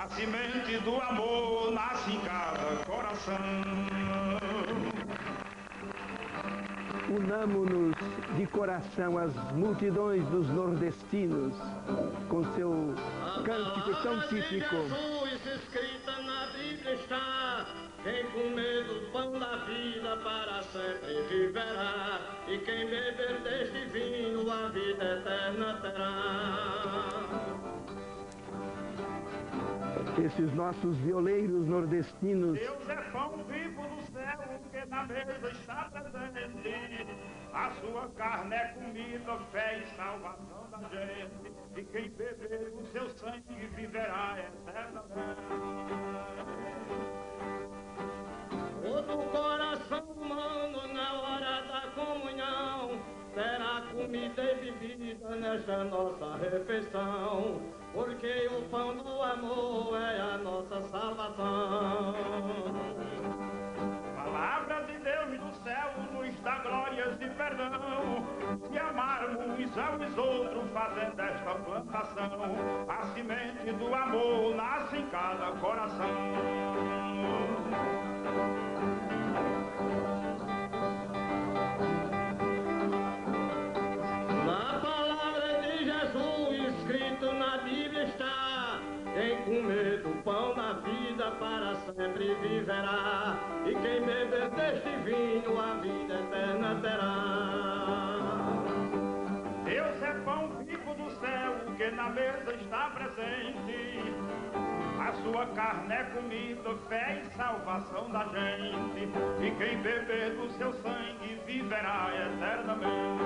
A semente do amor nasce em cada coração. Unamo-nos de coração às multidões dos nordestinos, com seu cântico tão típico. Jesus escrita na Bíblia está: quem comer do pão da vida para sempre viverá, e quem beber deste vinho a vida eterna terá. Esses nossos violeiros nordestinos. Deus é pão vivo do céu que na mesa está presente. A sua carne é comida, fé e salvação da gente. E quem beber o seu sangue viverá eternamente. Todo coração humano na hora da comunhão terá comida e bebida nesta nossa refeição, porque o pão do amor é a nossa salvação. Palavra de Deus do céu nos dá glórias de perdão, se amarmos uns aos outros fazendo esta plantação, a semente do amor nasce em cada coração. Na palavra de Jesus escrito na Bíblia está: quem comer do pão da vida para sempre viverá, e quem beber deste vinho a vida eterna terá. Deus é pão vivo do céu que na mesa está presente. A sua carne é comida, fé e salvação da gente. E quem beber do seu sangue viverá eternamente.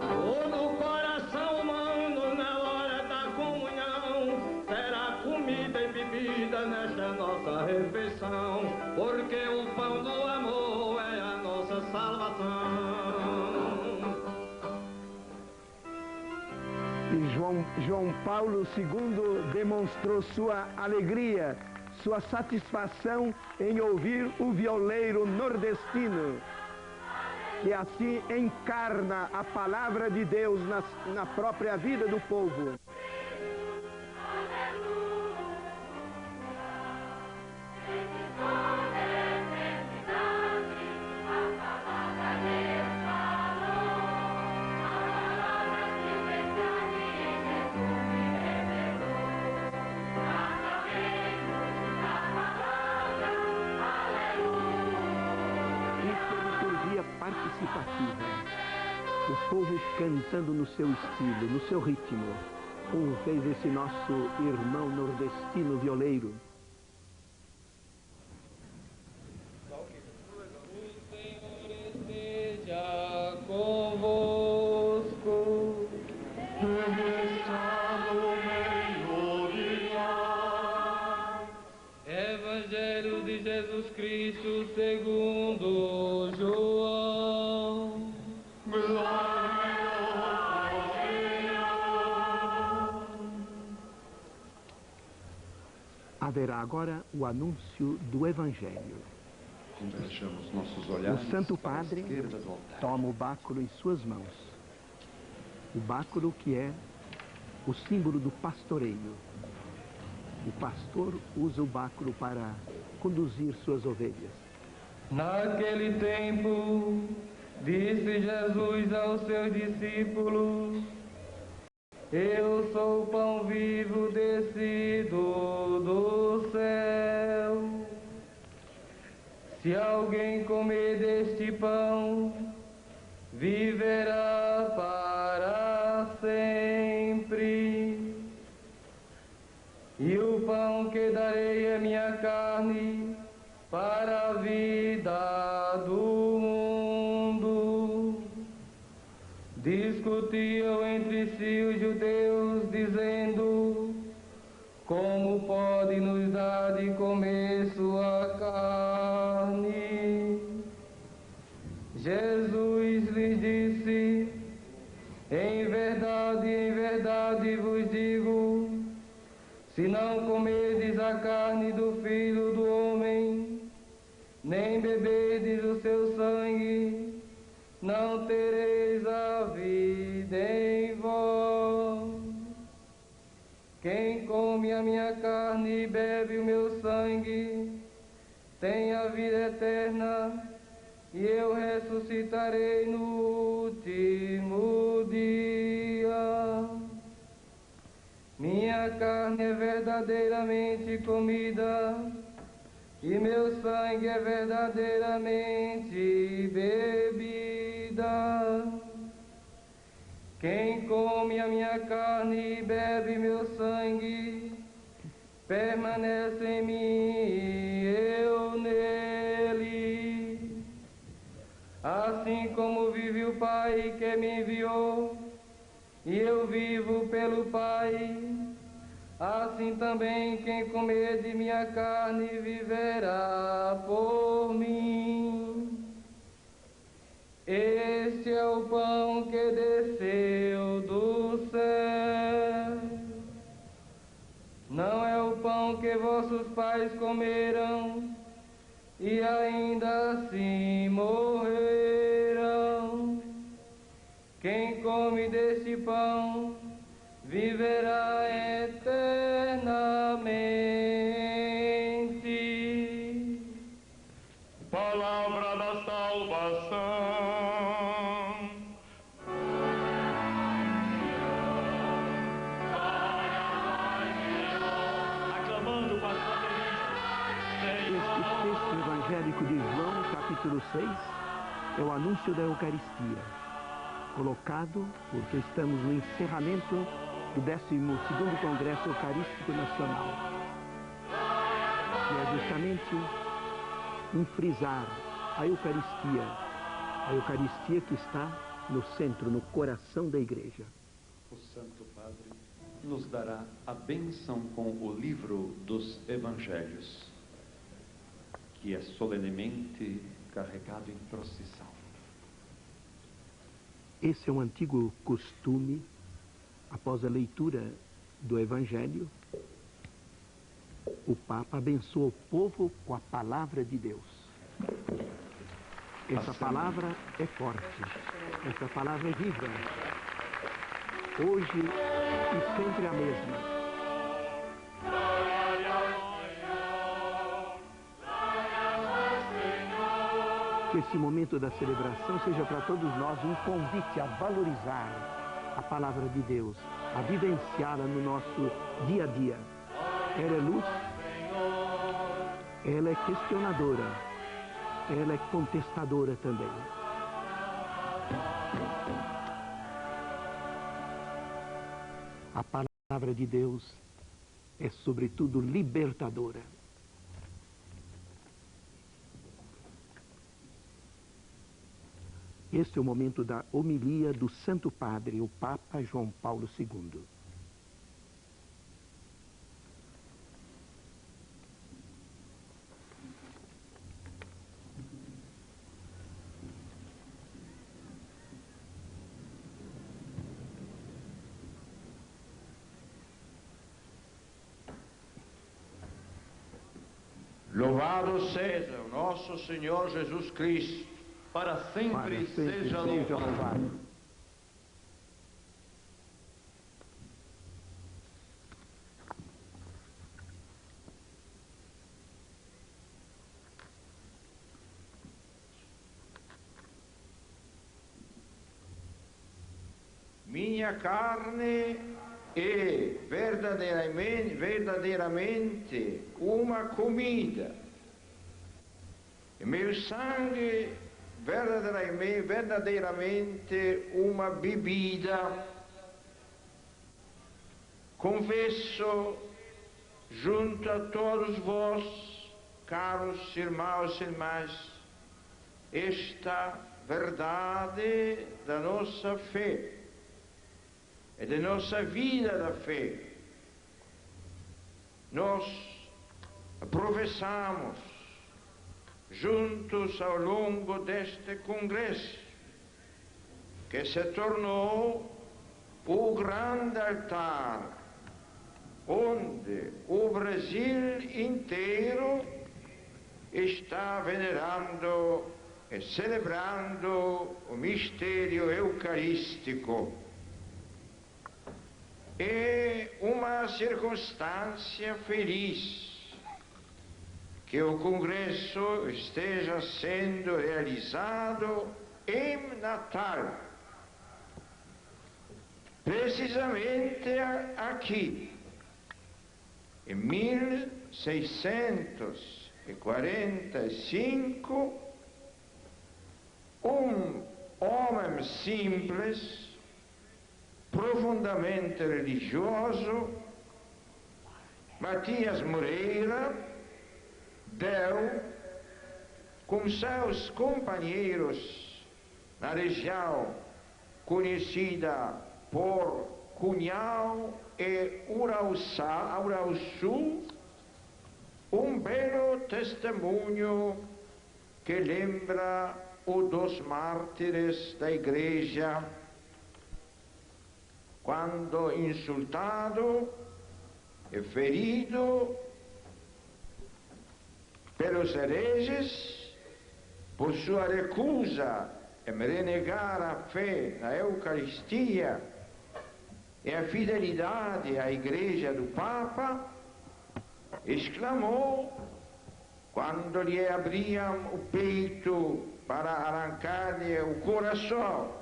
Todo coração humano na hora da comunhão terá comida e bebida nesta nossa refeição, porque o pão do amor é a nossa salvação. E João Paulo II demonstrou sua alegria, sua satisfação em ouvir o violeiro nordestino, que assim encarna a palavra de Deus na própria vida do povo. Participativa, o povo cantando no seu estilo, no seu ritmo, como fez esse nosso irmão nordestino violeiro. O Senhor esteja convosco, Ele está no meio de nós. Evangelho de Jesus Cristo segundo João. Haverá agora o anúncio do Evangelho. Converjamos nossos olhares. O Santo Padre toma o báculo em suas mãos. O báculo que é o símbolo do pastoreio. O pastor usa o báculo para conduzir suas ovelhas. Naquele tempo, disse Jesus aos seus discípulos: eu sou o pão vivo descido do céu. Se alguém comer deste pão, viverá para sempre. E o pão que darei é minha carne para a vida do mundo. Discutiam entre si os judeus, dizendo: como pode nos dar de comer sua carne? Jesus lhes disse: em verdade vos digo, se não comerdes a carne do Filho do Homem, nem beberdes o seu sangue, não tereis a vida em vós. Quem come come a minha carne e bebe o meu sangue tem a vida eterna, e eu ressuscitarei no último dia. Minha carne é verdadeiramente comida, e meu sangue é verdadeiramente bebida. Quem come a minha carne e bebe meu sangue, permanece em mim, eu nele. Assim como vive o Pai que me enviou, e eu vivo pelo Pai, assim também quem comer de minha carne viverá por mim. Este é o pão que desceu do céu. Não é o pão que vossos pais comeram e ainda assim morreram. Quem come deste pão viverá eternamente. Palavra da salvação. Aclamando para a Este texto evangélico de João, capítulo 6, é o anúncio da Eucaristia, colocado porque estamos no encerramento do 12º Congresso Eucarístico Nacional, que é justamente enfrisar a Eucaristia que está no centro, no coração da Igreja. O Santo Padre nos dará a bênção com o livro dos Evangelhos, que é solenemente carregado em procissão. Esse é um antigo costume, após a leitura do Evangelho, o Papa abençoa o povo com a palavra de Deus. Essa palavra é forte, essa palavra é viva, hoje e sempre a mesma. Que esse momento da celebração seja para todos nós um convite a valorizar a palavra de Deus, a vivenciá-la no nosso dia a dia. Ela é luz, ela é questionadora, ela é contestadora também. A palavra de Deus é, sobretudo, libertadora. Este é o momento da homilia do Santo Padre, o Papa João Paulo II. Louvado seja o nosso Senhor Jesus Cristo, Para sempre seja louvado. minha carne é verdadeiramente uma comida, e meu sangue verdadeiramente uma bebida. Confesso junto a todos vós, caros irmãos e irmãs, esta verdade da nossa fé e da nossa vida da fé. Nós professamos juntos ao longo deste congresso, que se tornou o grande altar onde o Brasil inteiro está venerando e celebrando o mistério eucarístico. É uma uma circunstância feliz que o Congresso esteja sendo realizado em Natal, precisamente aqui, em 1645, um homem simples, profundamente religioso, Matias Moreira, deu, com seus companheiros na região conhecida por Cunhal e Urauçu, um belo testemunho que lembra o dos mártires da Igreja, quando insultado e ferido pelos hereges por sua recusa em renegar a fé na Eucaristia e a fidelidade à Igreja do Papa, exclamou, quando lhe abriam o peito para arrancar-lhe o coração: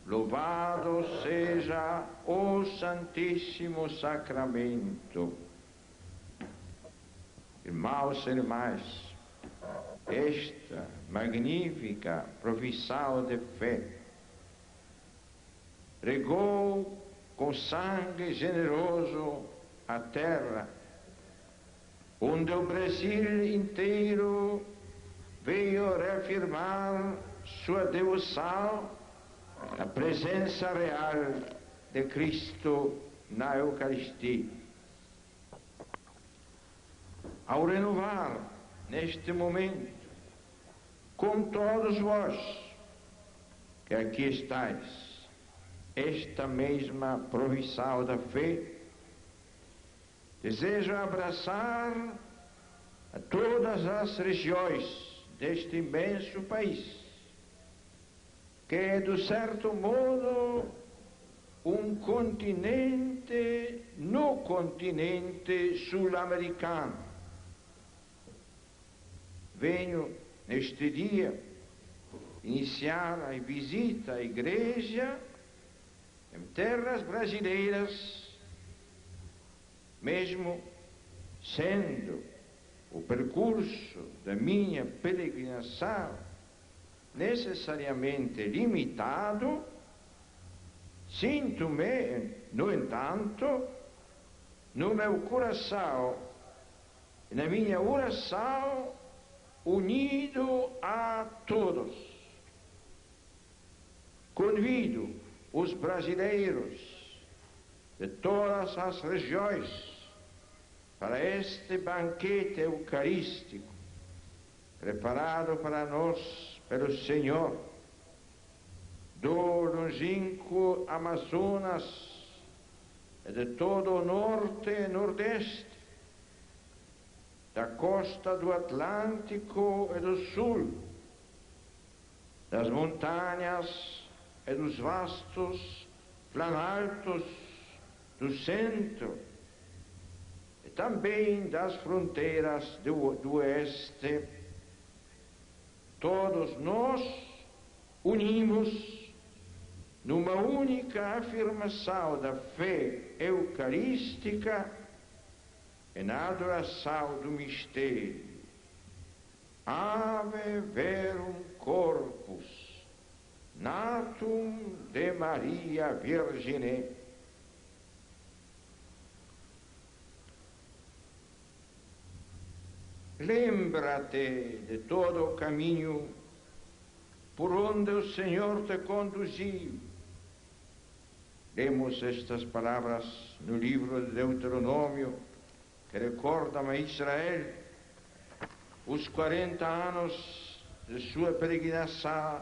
louvado seja o Santíssimo Sacramento. Irmãos e irmãs, esta magnífica profissão de fé regou com sangue generoso a terra, onde o Brasil inteiro veio reafirmar sua devoção à presença real de Cristo na Eucaristia. Ao renovar, neste momento, com todos vós que aqui estáis, esta mesma profissão da fé, desejo abraçar a todas as regiões deste imenso país, que é, de certo modo, um continente no continente sul-americano. Venho, neste dia, iniciar a visita à igreja em terras brasileiras, mesmo sendo o percurso da minha peregrinação necessariamente limitado, sinto-me, no entanto, no meu coração e na minha oração, unido a todos. Convido os brasileiros de todas as regiões para este banquete eucarístico preparado para nós pelo Senhor, do longínquo Amazonas e de todo o norte e nordeste, da costa do Atlântico e do sul, das montanhas e dos vastos planaltos do centro, e também das fronteiras do oeste. Todos nós unimos numa única afirmação da fé eucarística e na adoração do mistério. Ave verum corpus natum de Maria Virgine. Lembra-te de todo o caminho por onde o Senhor te conduziu. Lemos estas palavras no livro de Deuteronômio, que recordam a Israel os 40 anos de sua peregrinação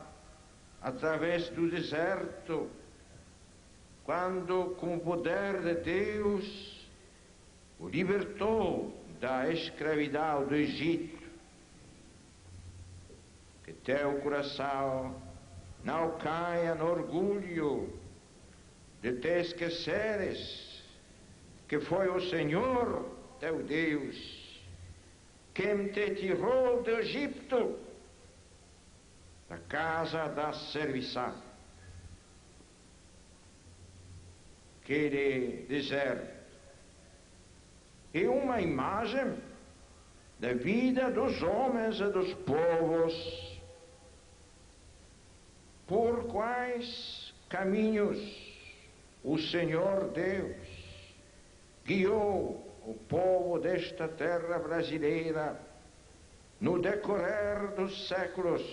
através do deserto, quando, com o poder de Deus, o libertou da escravidão do Egito. Que teu coração não caia no orgulho de te esqueceres que foi o Senhor teu Deus, quem te tirou do Egito, da casa da serviçal, aquele deserto. É uma imagem da vida dos homens e dos povos, por quais caminhos o Senhor Deus guiou o povo desta terra brasileira no decorrer dos séculos.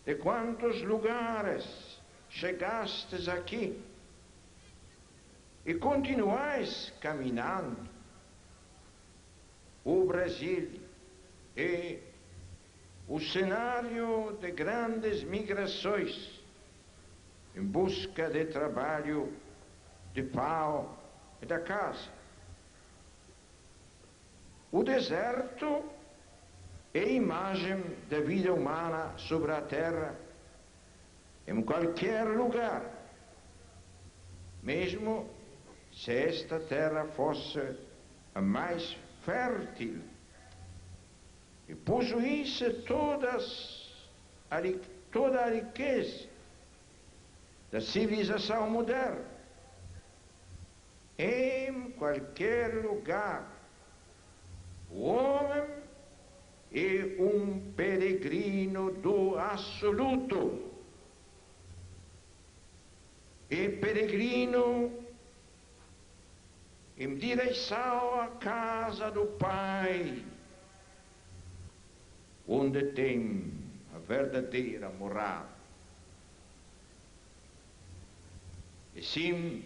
De quantos lugares chegastes aqui e continuais caminhando. O Brasil é o cenário de grandes migrações em busca de trabalho, de pau e da casa. O deserto é a imagem da vida humana sobre a terra, em qualquer lugar, mesmo se esta terra fosse a mais fértil e possuísse toda a riqueza da civilização moderna. Em qualquer lugar, o homem é um peregrino do absoluto. É peregrino em direção à casa do Pai, onde tem a verdadeira morada. E sim,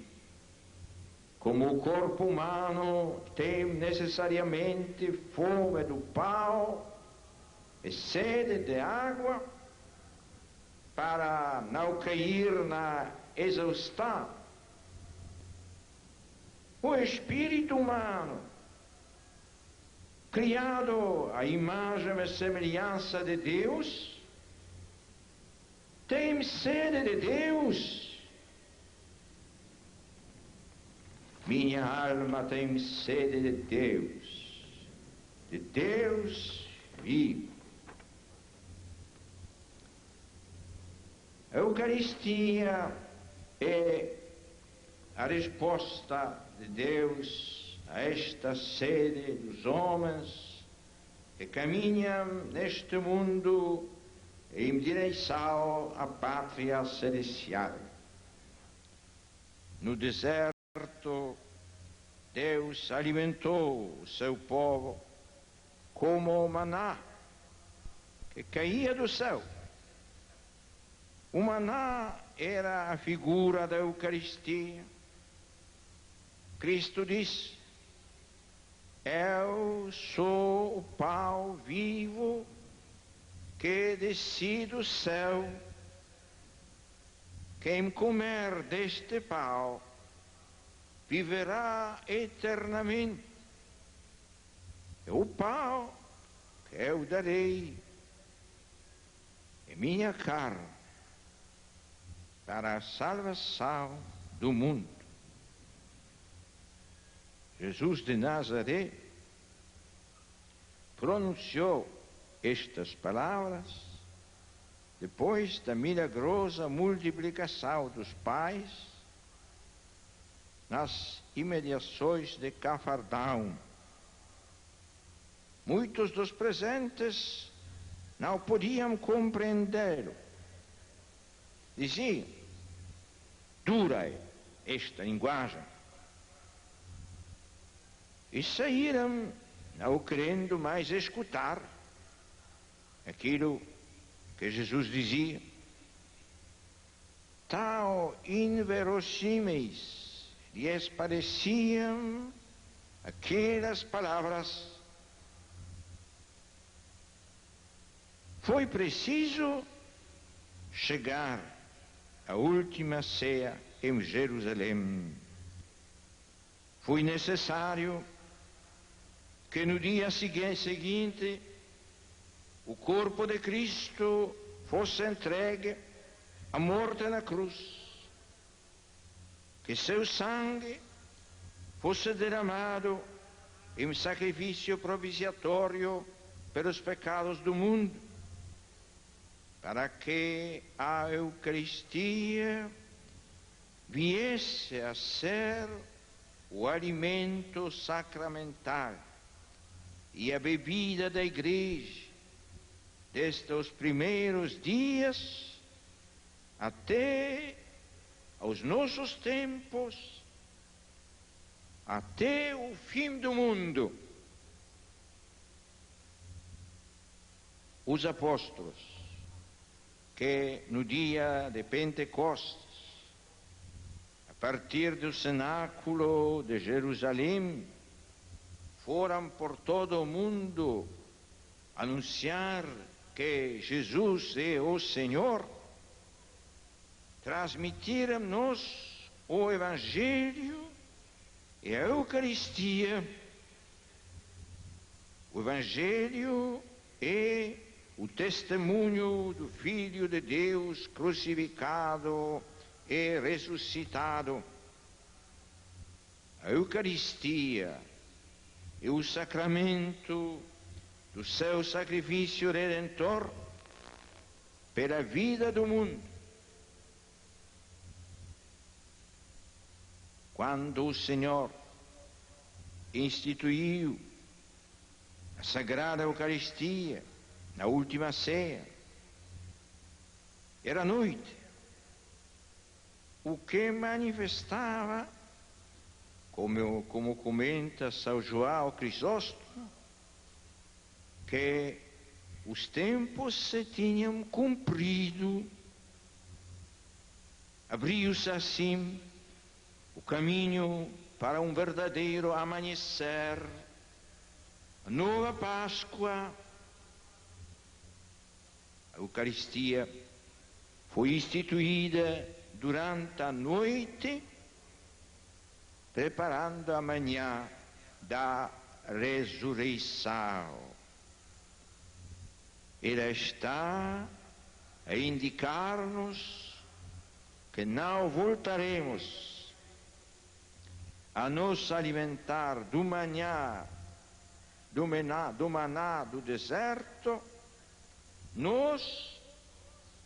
como o corpo humano tem necessariamente fome do pau e sede de água para não cair na exaustão, o espírito humano, criado à imagem e semelhança de Deus, tem sede de Deus. Minha alma tem sede de Deus vivo. A Eucaristia é a resposta de Deus a esta sede dos homens que caminham neste mundo em direção à pátria celestial. No deserto, Deus alimentou o seu povo como o maná que caía do céu. O maná era a figura da Eucaristia. Cristo disse: eu sou o pão vivo que desci do céu. Quem comer deste pão viverá eternamente. É o pão que eu darei, é minha carne, para a salvação do mundo. Jesus de Nazaré pronunciou estas palavras depois da milagrosa multiplicação dos pães nas imediações de Cafarnaum. Muitos dos presentes não podiam compreendê-lo. Diziam: dura é esta linguagem. E saíram não querendo mais escutar aquilo que Jesus dizia. Tão inverossímeis lhes pareciam aquelas palavras. Foi preciso chegar à última ceia em Jerusalém. Foi necessário que no dia seguinte o corpo de Cristo fosse entregue à morte na cruz, que seu sangue fosse derramado em sacrifício propiciatório pelos pecados do mundo, para que a Eucaristia viesse a ser o alimento sacramental e a bebida da Igreja desde os primeiros dias até aos nossos tempos, até o fim do mundo. Os apóstolos, que no dia de Pentecostes, a partir do cenáculo de Jerusalém, foram por todo o mundo anunciar que Jesus é o Senhor, transmitiram-nos o Evangelho e a Eucaristia. O Evangelho é o testemunho do Filho de Deus crucificado e ressuscitado. A Eucaristia é o sacramento do seu sacrifício redentor pela vida do mundo. Quando o Senhor instituiu a Sagrada Eucaristia na última ceia, era noite, o que manifestava, como comenta São João Crisóstomo, que os tempos se tinham cumprido. Abriu-se assim o caminho para um verdadeiro amanhecer, a nova Páscoa. A Eucaristia foi instituída durante a noite, preparando a manhã da ressurreição. Ela está a indicar-nos que não voltaremos a nos alimentar do maná do deserto, nós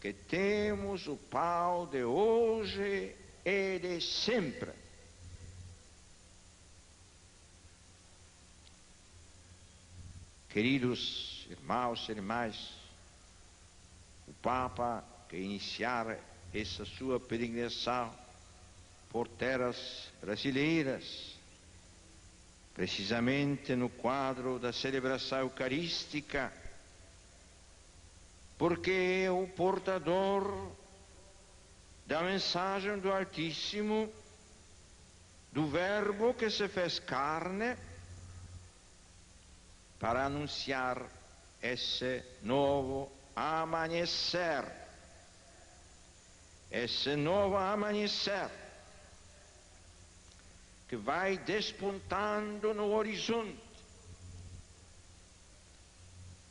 que temos o pão de hoje e de sempre. Queridos irmãos e irmãs, o Papa, que iniciara essa sua peregrinação por terras brasileiras, precisamente no quadro da celebração eucarística, porque é o portador da mensagem do Altíssimo, do Verbo que se fez carne, para anunciar esse novo amanhecer, que vai despontando no horizonte.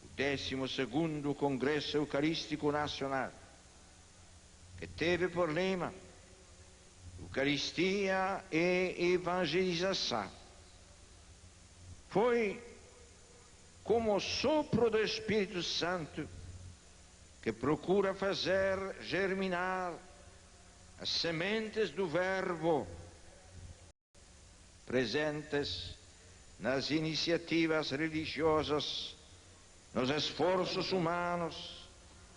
O 12º Congresso Eucarístico Nacional, que teve por lema Eucaristia e Evangelização, foi como o sopro do Espírito Santo, que procura fazer germinar as sementes do Verbo presentes nas iniciativas religiosas, nos esforços humanos,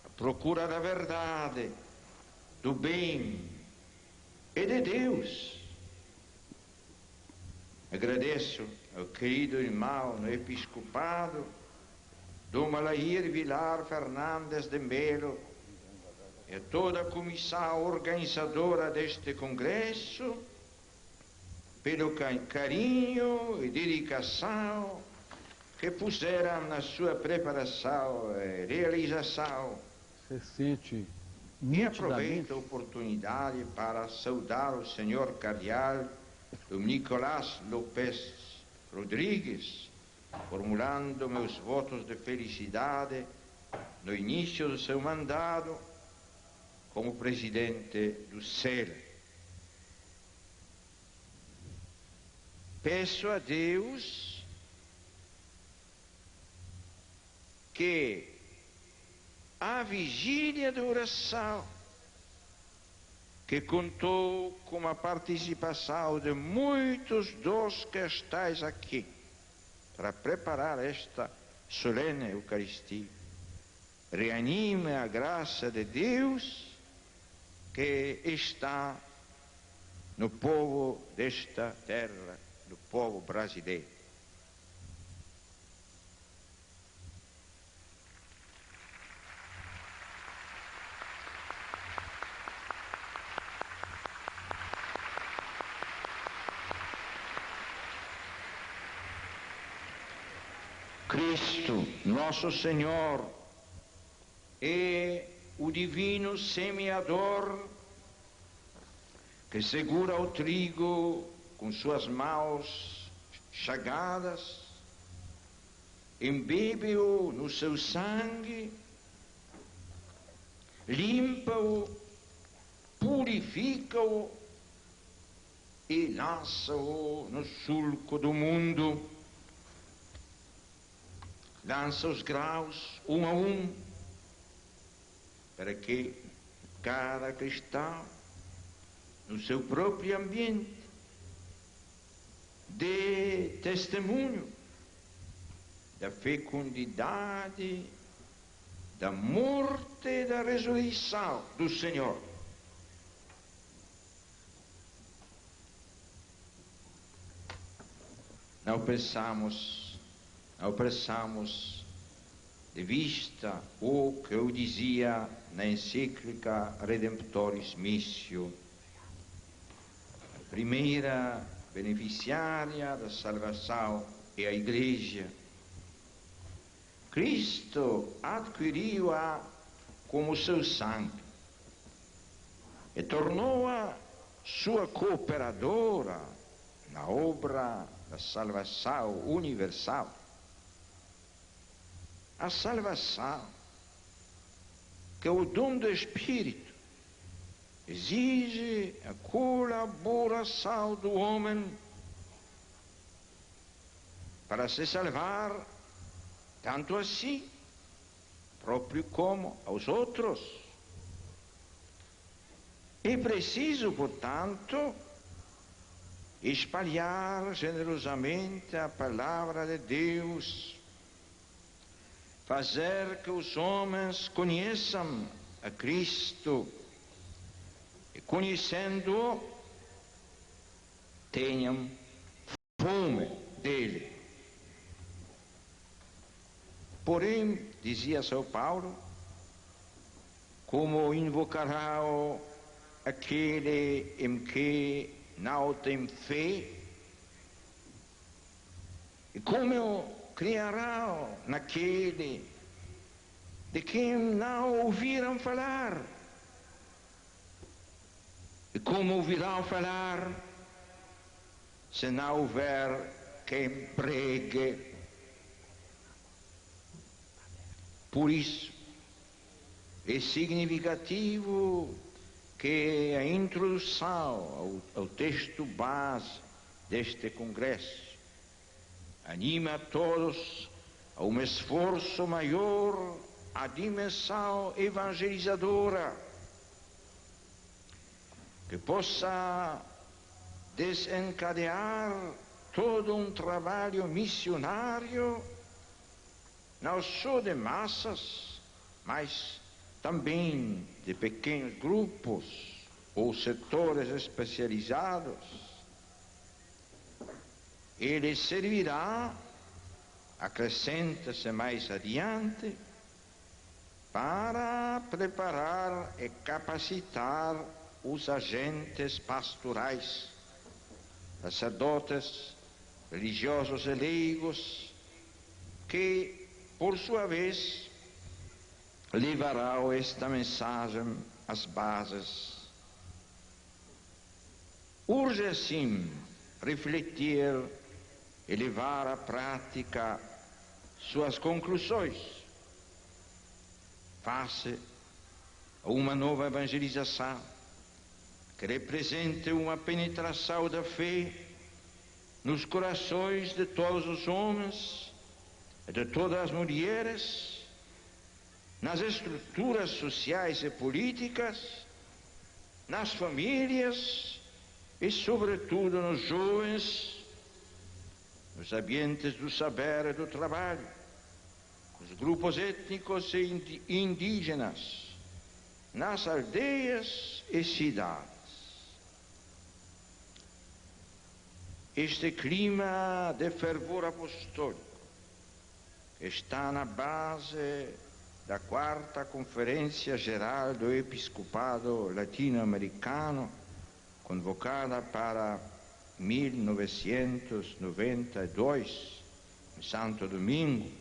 a procura da verdade, do bem e de Deus. Agradeço ao querido irmão no episcopado, Dom Alair Vilar Fernandes de Melo, e a toda a comissão organizadora deste congresso, pelo carinho e dedicação que puseram na sua preparação e realização. E aproveito a oportunidade para saudar o senhor cardeal Dom Nicolás Lopes Rodrigues, formulando meus votos de felicidade no início do seu mandato como presidente do CEL. peço a Deus que a vigília da oração, que contou com a participação de muitos dos que estáis aqui para preparar esta solene Eucaristia, reanime a graça de Deus que está no povo desta terra, no povo brasileiro. Cristo, nosso Senhor, é o divino semeador que segura o trigo com suas mãos chagadas, embebe-o no seu sangue, limpa-o, purifica-o e lança-o no sulco do mundo. Lança os graus um a um, para que cada cristão, no seu próprio ambiente, dê testemunho da fecundidade, da morte e da ressurreição do Senhor. Não passamos de vista o que eu dizia na encíclica Redemptoris Missio, a primeira beneficiária da salvação é a Igreja. Cristo adquiriu-a como seu sangue e tornou-a sua cooperadora na obra da salvação universal. A salvação, que é o dom do Espírito, exige a colaboração do homem para se salvar, tanto a si próprio como aos outros. É preciso, portanto, espalhar generosamente a palavra de Deus, fazer que os homens conheçam a Cristo e, conhecendo-o, tenham fome dele. Porém, dizia São Paulo, como invocarão aquele em que não tem fé? E como criarão naquele de quem não ouviram falar? E como ouvirão falar se não houver quem pregue? Por isso, é significativo que a introdução ao texto base deste congresso anima a todos a um esforço maior à dimensão evangelizadora, que possa desencadear todo um trabalho missionário, não só de massas, mas também de pequenos grupos ou setores especializados. Ele servirá, acrescenta-se mais adiante, para preparar e capacitar os agentes pastorais, sacerdotes, religiosos e leigos, que, por sua vez, levarão esta mensagem às bases. Urge, assim, refletir e levar à prática suas conclusões face a uma nova evangelização que represente uma penetração da fé nos corações de todos os homens e de todas as mulheres, nas estruturas sociais e políticas, nas famílias e, sobretudo, nos jovens, nos ambientes do saber e do trabalho, nos grupos étnicos e indígenas, nas aldeias e cidades. Este clima de fervor apostólico está na base da 4ª Conferência Geral do Episcopado Latino-Americano, convocada para 1992, em Santo Domingo,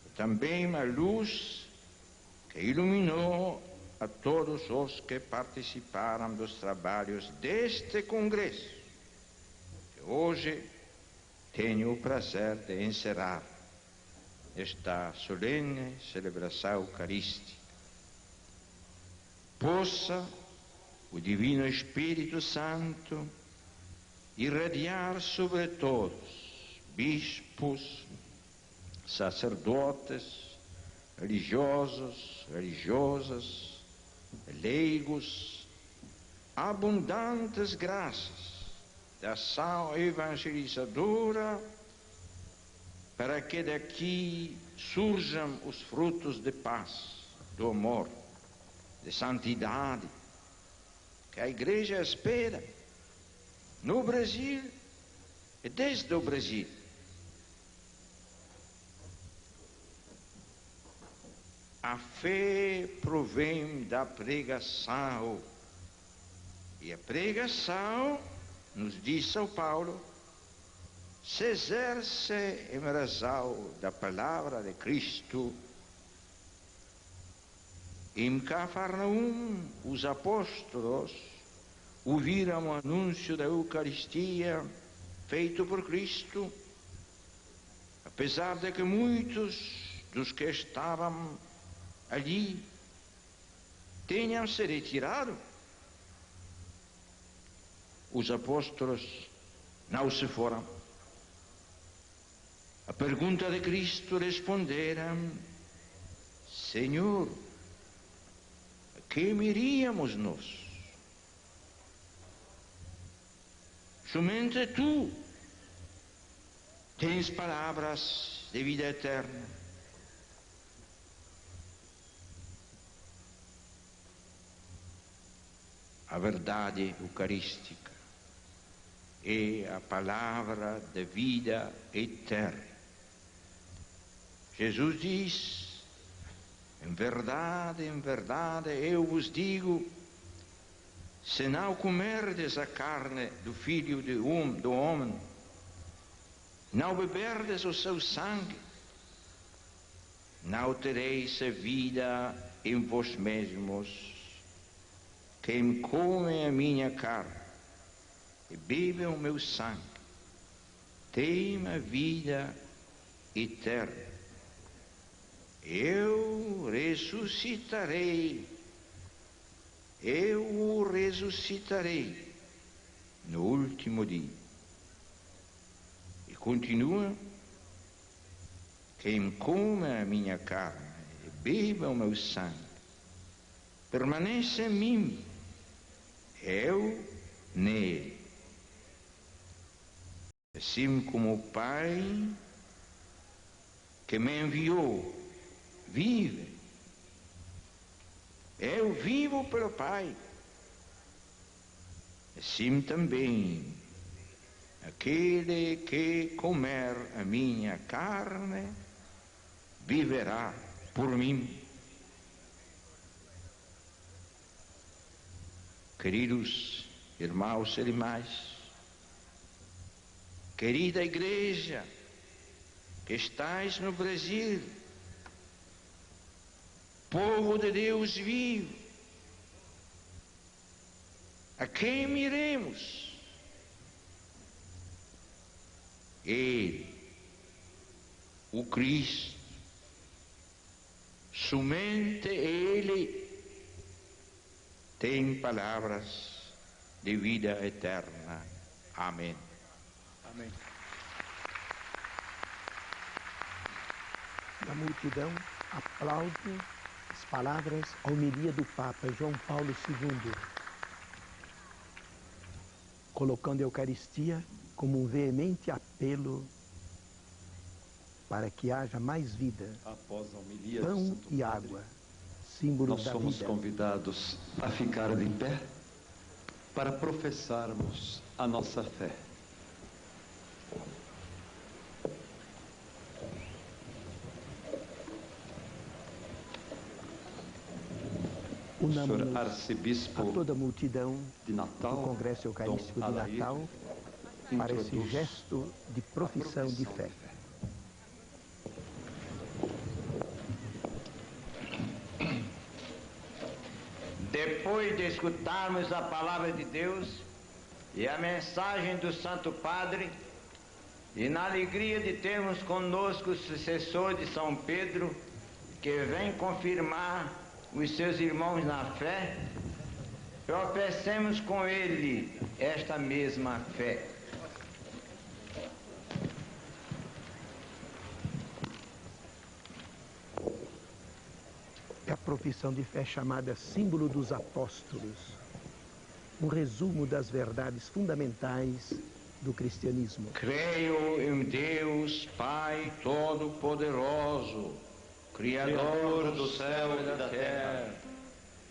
e também a luz que iluminou a todos os que participaram dos trabalhos deste congresso, que hoje tenho o prazer de encerrar esta solene celebração eucarística. Possa o Divino Espírito Santo irradiar sobre todos, bispos, sacerdotes, religiosos, religiosas, leigos, abundantes graças da ação evangelizadora, para que daqui surjam os frutos de paz, do amor, de santidade, que a Igreja espera no Brasil e desde o Brasil. A fé provém da pregação, e a pregação, nos diz São Paulo, se exerce em razão da palavra de Cristo. Em Cafarnaum, os apóstolos ouviram o anúncio da Eucaristia feito por Cristo, apesar de que muitos dos que estavam ali tenham se retirado. Os apóstolos não se foram. A pergunta de Cristo responderam: Senhor, a quem iríamos nós? Somente Tu tens palavras de vida eterna. A verdade eucarística é a palavra de vida eterna. Jesus diz: em verdade, eu vos digo, se não comerdes a carne do Filho do Homem, não beberdes o seu sangue, não tereis a vida em vós mesmos. Quem come a minha carne e bebe o meu sangue tem a vida eterna. Eu o ressuscitarei no último dia. E continua: quem come a minha carne e bebe o meu sangue permanece em mim, eu nele. Assim como o Pai que me enviou vive, eu vivo pelo Pai. Assim também aquele que comer a minha carne viverá por mim. Queridos irmãos e irmãs, querida Igreja que estáis no Brasil, povo de Deus vivo, a quem iremos? Ele, o Cristo, somente Ele tem palavras de vida eterna. Amém. Amém. A multidão aplaude as palavras, a homilia do Papa João Paulo II, colocando a Eucaristia como um veemente apelo para que haja mais vida, Após a homilia pão do Santo e Padre, água, símbolos nós da somos vida. convidados a ficar de pé para professarmos a nossa fé. O senhor Unamos-nos arcebispo a toda a multidão de Natal, do Congresso Eucarístico Dom de Alair, Natal para esse introduz gesto de profissão de fé. Depois de escutarmos a palavra de Deus e a mensagem do Santo Padre, e na alegria de termos conosco o sucessor de São Pedro, que vem confirmar os seus irmãos na fé, professemos com ele esta mesma fé. É a profissão de fé chamada símbolo dos apóstolos, um resumo das verdades fundamentais do cristianismo. Creio em Deus, Pai Todo-Poderoso, Criador do céu e da terra,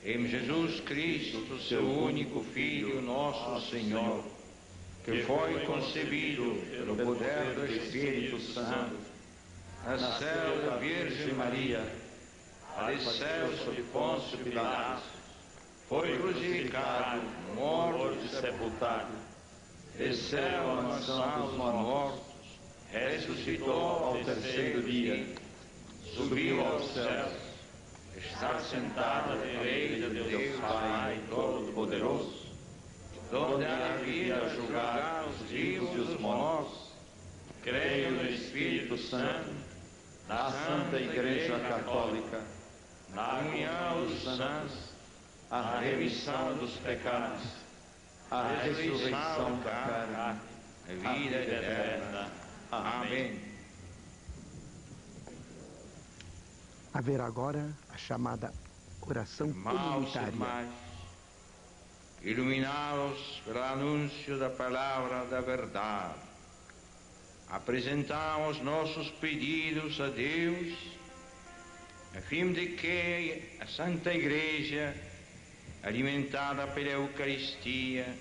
em Jesus Cristo, seu único Filho, nosso Senhor, que foi concebido pelo poder do Espírito Santo, nasceu da Virgem Maria, padeceu sob Pôncio Pilatos, foi crucificado, morto e sepultado, desceu à mansão dos mortos, ressuscitou ao terceiro dia, subiu aos céus, está sentado à direita de Deus Pai Todo-Poderoso, donde há de vir a julgar os vivos e os mortos. Creio no Espírito Santo, na Santa Igreja Católica, na união dos santos, a remissão dos pecados, a ressurreição da carne, a vida eterna. Amém. Haverá agora a chamada oração comunitária. Iluminados pelo anúncio da palavra da verdade, apresentamos nossos pedidos a Deus, a fim de que a Santa Igreja, alimentada pela Eucaristia,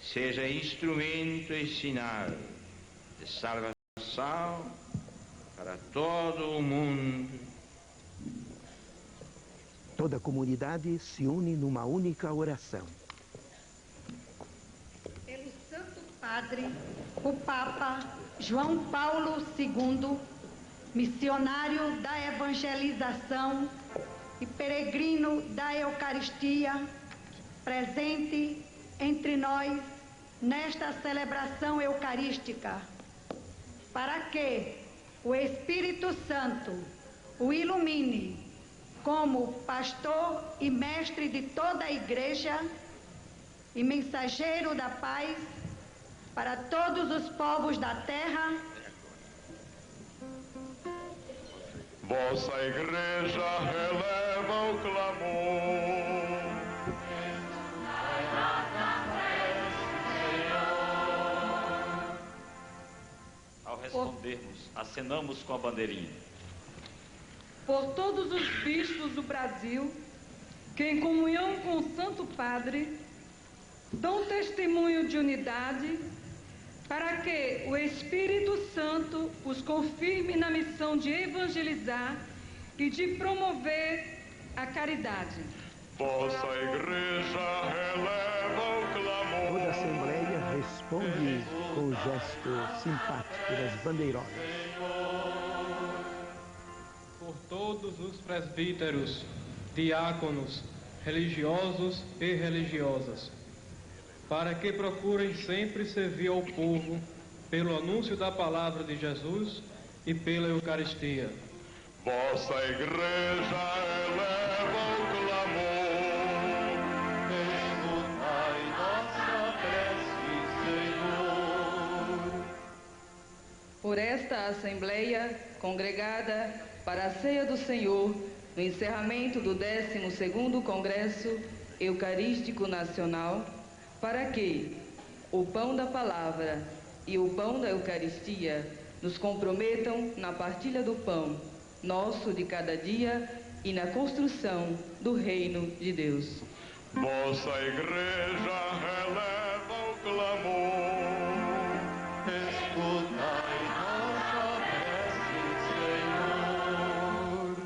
seja instrumento e sinal de salvação para todo o mundo. Toda a comunidade se une numa única oração. Pelo Santo Padre, o Papa João Paulo II, missionário da evangelização e peregrino da Eucaristia, presente entre nós nesta celebração eucarística, para que o Espírito Santo o ilumine como pastor e mestre de toda a Igreja e mensageiro da paz para todos os povos da terra. Vossa Igreja releva o clamor. Ao respondermos, acenamos com a bandeirinha. Por todos os bispos do Brasil, que em comunhão com o Santo Padre, dão testemunho de unidade, para que o Espírito Santo os confirme na missão de evangelizar e de promover a caridade. Vossa Igreja releva o clamor. Toda a Assembleia responde com o gesto simpático das bandeirolas. Por todos os presbíteros, diáconos, religiosos e religiosas, para que procurem sempre servir ao povo pelo anúncio da palavra de Jesus e pela Eucaristia. Vossa Igreja eleva o clamor. Escutai nossa prece, Senhor. por esta Assembleia congregada para a Ceia do Senhor, no encerramento do 12º Congresso Eucarístico Nacional, para que o pão da palavra e o pão da Eucaristia nos comprometam na partilha do pão nosso de cada dia e na construção do reino de Deus. Vossa Igreja releva o clamor, escutai nossa prece, Senhor.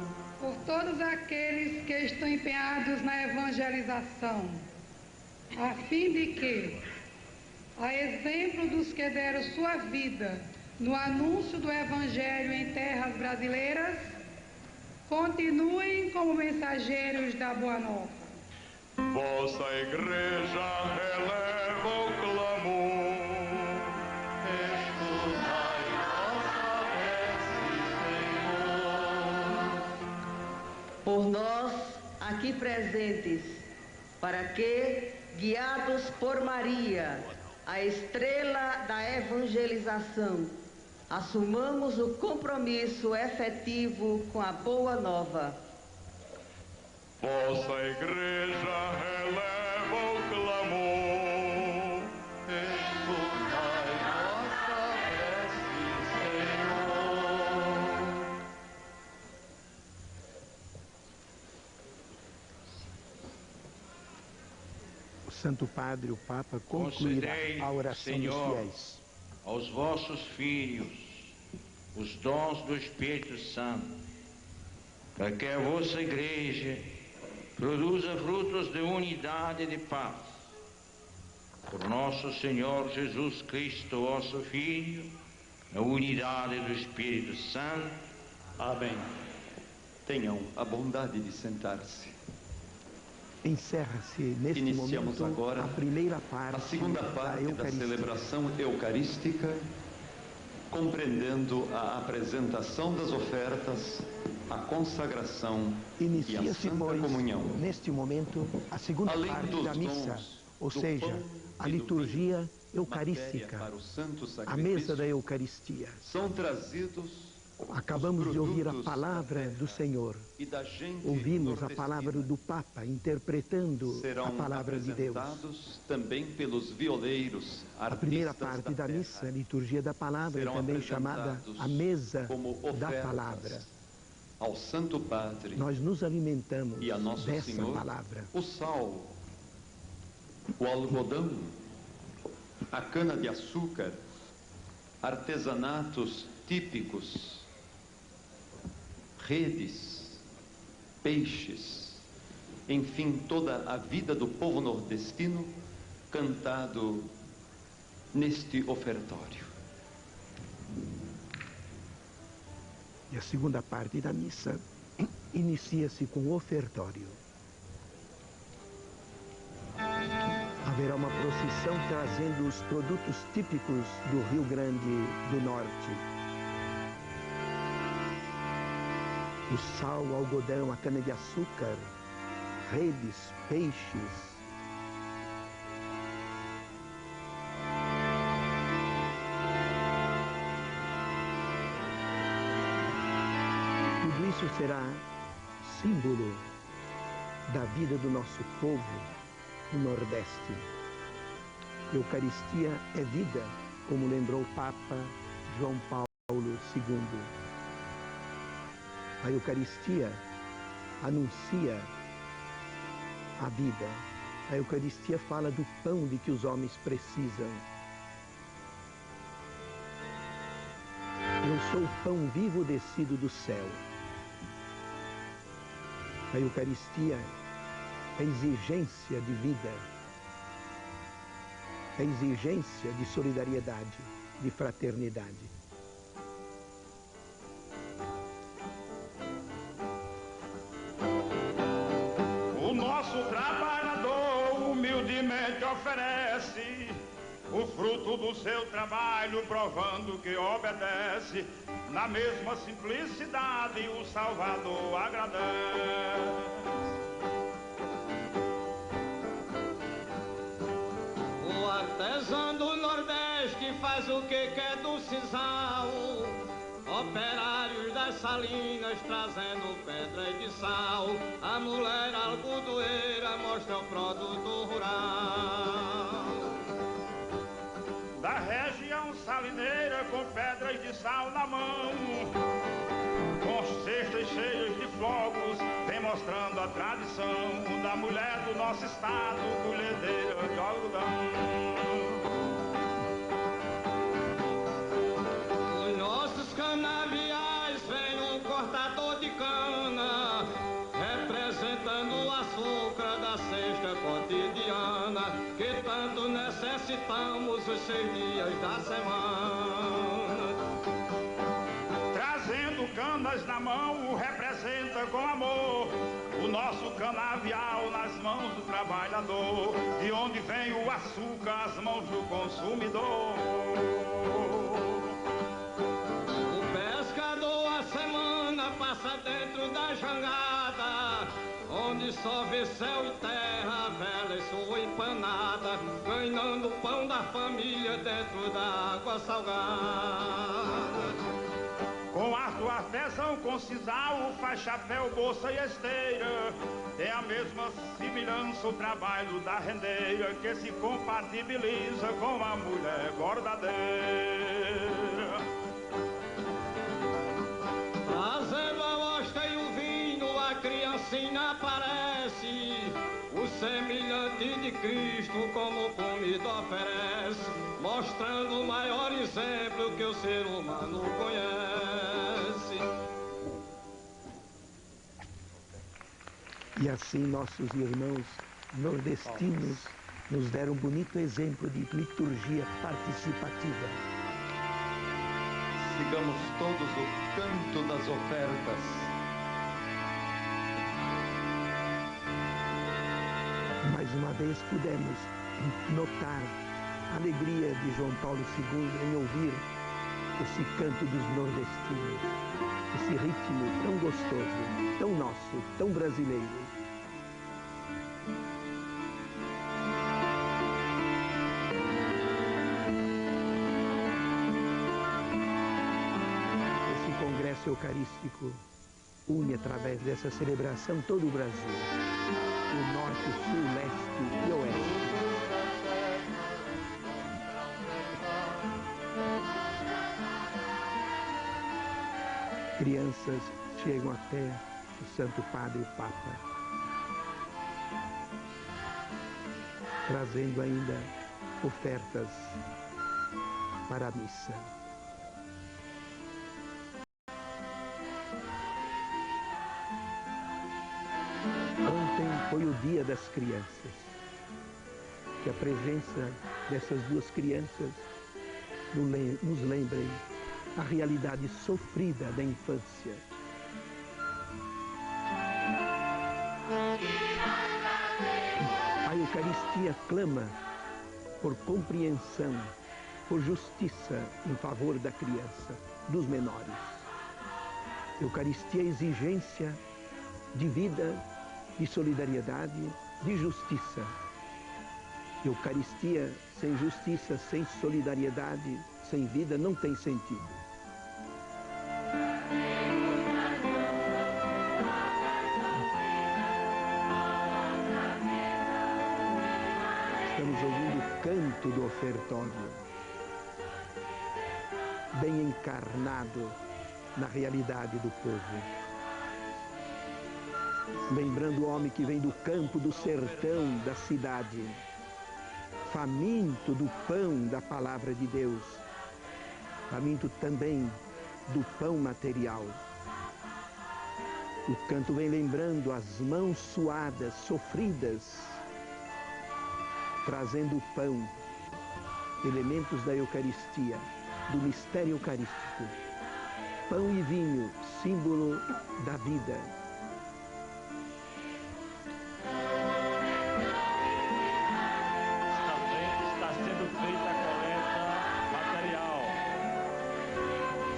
Por todos aqueles que estão empenhados na evangelização, a fim de que, a exemplo dos que deram sua vida no anúncio do Evangelho em terras brasileiras, continuem como mensageiros da Boa Nova. Vossa Igreja releva o clamor, escutai nossa prece, Senhor. Por nós aqui presentes, para que, guiados por Maria, a estrela da evangelização, assumamos o compromisso efetivo com a Boa Nova. Vossa Igreja releva o clamor, escutai nossa prece, Senhor. O Santo Padre, o Papa, concluirá a oração dos fiéis. Aos vossos filhos os dons do Espírito Santo, para que a vossa Igreja produza frutos de unidade e de paz. Por nosso Senhor Jesus Cristo, vosso Filho, na unidade do Espírito Santo. Amém. Tenham a bondade de sentar-se. Encerra-se neste Iniciamos momento agora a primeira parte, a segunda parte da celebração eucarística, compreendendo a apresentação das ofertas, a consagração e a Inicia-se, Santa pois, Comunhão. neste momento, a segunda Além parte dos da missa, dons ou do seja, pão a e do liturgia vinho, eucarística, matéria para o santo a mesa da sacrifício, Eucaristia. são trazidos Acabamos de ouvir a produtos palavra da do terra Senhor. e da gente Ouvimos a nordestina. palavra do Papa interpretando Serão a palavra de Deus. apresentados também pelos violeiros, A primeira artistas parte da terra. missa, a liturgia da palavra, Serão também chamada apresentados a mesa como da ofertas palavra. ao Santo Padre Nós nos alimentamos e a Nosso dessa Senhor, palavra. o sal, o algodão, a cana-de-açúcar, artesanatos típicos, redes, peixes, enfim, toda a vida do povo nordestino cantado neste ofertório. E a segunda parte da missa inicia-se com o ofertório. Haverá uma procissão trazendo os produtos típicos do Rio Grande do Norte. O sal, o algodão, a cana-de-açúcar, redes, peixes. Tudo isso será símbolo da vida do nosso povo no Nordeste. Eucaristia é vida, como lembrou o Papa João Paulo II. A Eucaristia anuncia a vida. A Eucaristia fala do pão de que os homens precisam. Eu sou o pão vivo descido do céu. A Eucaristia é exigência de vida, é exigência de solidariedade, de fraternidade. O nosso trabalhador humildemente oferece o fruto do seu trabalho, provando que obedece. Na mesma simplicidade o Salvador agradece. O artesão do Nordeste faz o que quer do sisal. salinas trazendo pedra e de sal. A mulher algodoeira mostra o produto rural. Da região salineira com pedras de sal na mão, com cestas cheias de flocos, vem mostrando a tradição da mulher do nosso estado, colhedeira de algodão. Os nossos canaviais vem um cortador de cana, representando o açúcar da cesta cotidiana, que tanto necessitamos os 6 dias da semana. Trazendo canas na mão, representa com amor o nosso canavial nas mãos do trabalhador, de onde vem o açúcar às mãos do consumidor. O pescador a semana passa dentro da jangada, onde só vê céu e terra, vela e sua empanada, ganhando o pão da família dentro da água salgada. Com arte artesão, com sisal, faz chapéu, bolsa e esteira. Tem a mesma semelhança o trabalho da rendeira, que se compatibiliza com a mulher bordadeira. Trazendo a mosca e o vinho, a criancinha aparece, o semelhante de Cristo como comida oferece, mostrando o maior exemplo que o ser humano conhece. E assim nossos irmãos nordestinos nos deram um bonito exemplo de liturgia participativa. Sigamos todos o canto das ofertas. Mais uma vez pudemos notar a alegria de João Paulo II em ouvir esse canto dos nordestinos, esse ritmo tão gostoso, tão nosso, tão brasileiro. Esse congresso eucarístico une através dessa celebração todo o Brasil, o norte, o sul, leste e oeste. Crianças chegam até o Santo Padre, o Papa, trazendo ainda ofertas para a missa. Ontem foi o Dia das Crianças. Que a presença dessas duas crianças nos lembrem a realidade sofrida da infância. A Eucaristia clama por compreensão, por justiça em favor da criança, dos menores. Eucaristia é exigência de vida, de solidariedade, de justiça. Eucaristia sem justiça, sem solidariedade, sem vida não tem sentido. Estamos ouvindo o canto do ofertório, bem encarnado na realidade do povo. Lembrando o homem que vem do campo, do sertão, da cidade, faminto do pão da palavra de Deus, faminto também do pão material. O canto vem lembrando as mãos suadas, sofridas, trazendo o pão, elementos da Eucaristia, do mistério eucarístico. Pão e vinho, símbolo da vida. Está sendo feita a coleta material.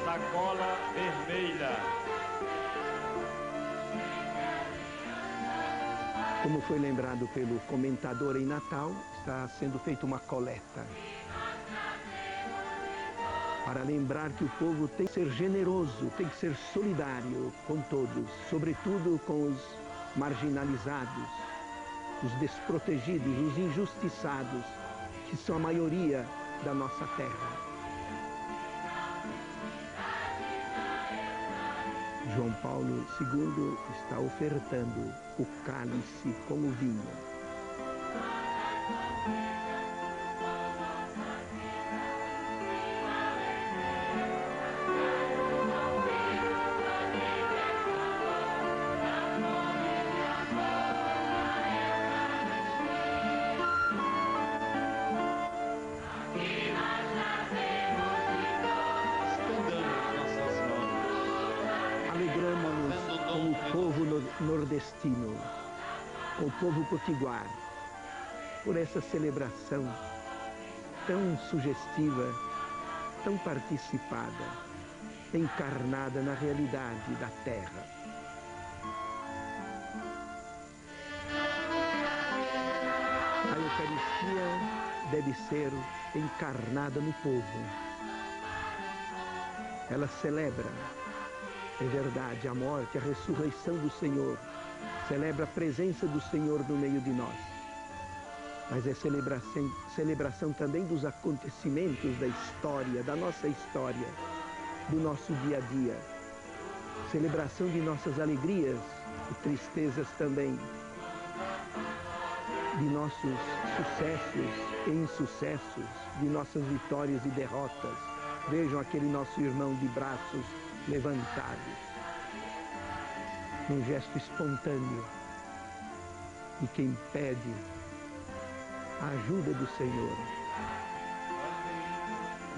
Sacola vermelha. Como foi lembrado pelo comentador em Natal, está sendo feita uma coleta. para lembrar que o povo tem que ser generoso, tem que ser solidário com todos, sobretudo com os marginalizados, os desprotegidos, os injustiçados, que são a maioria da nossa terra. João Paulo II está ofertando o cálice como vinho. Alegramos-nos com o povo nordestino, com o povo potiguar, por essa celebração tão sugestiva, tão participada, encarnada na realidade da terra. A Eucaristia deve ser encarnada no povo. Ela celebra, é verdade, a morte, a ressurreição do Senhor, celebra a presença do Senhor no meio de nós. Mas é celebração também dos acontecimentos da história, da nossa história, do nosso dia a dia. Celebração de nossas alegrias e tristezas também, de nossos sucessos e insucessos, de nossas vitórias e derrotas. Vejam aquele nosso irmão de braços levantados, num gesto espontâneo, e quem pede a ajuda do Senhor.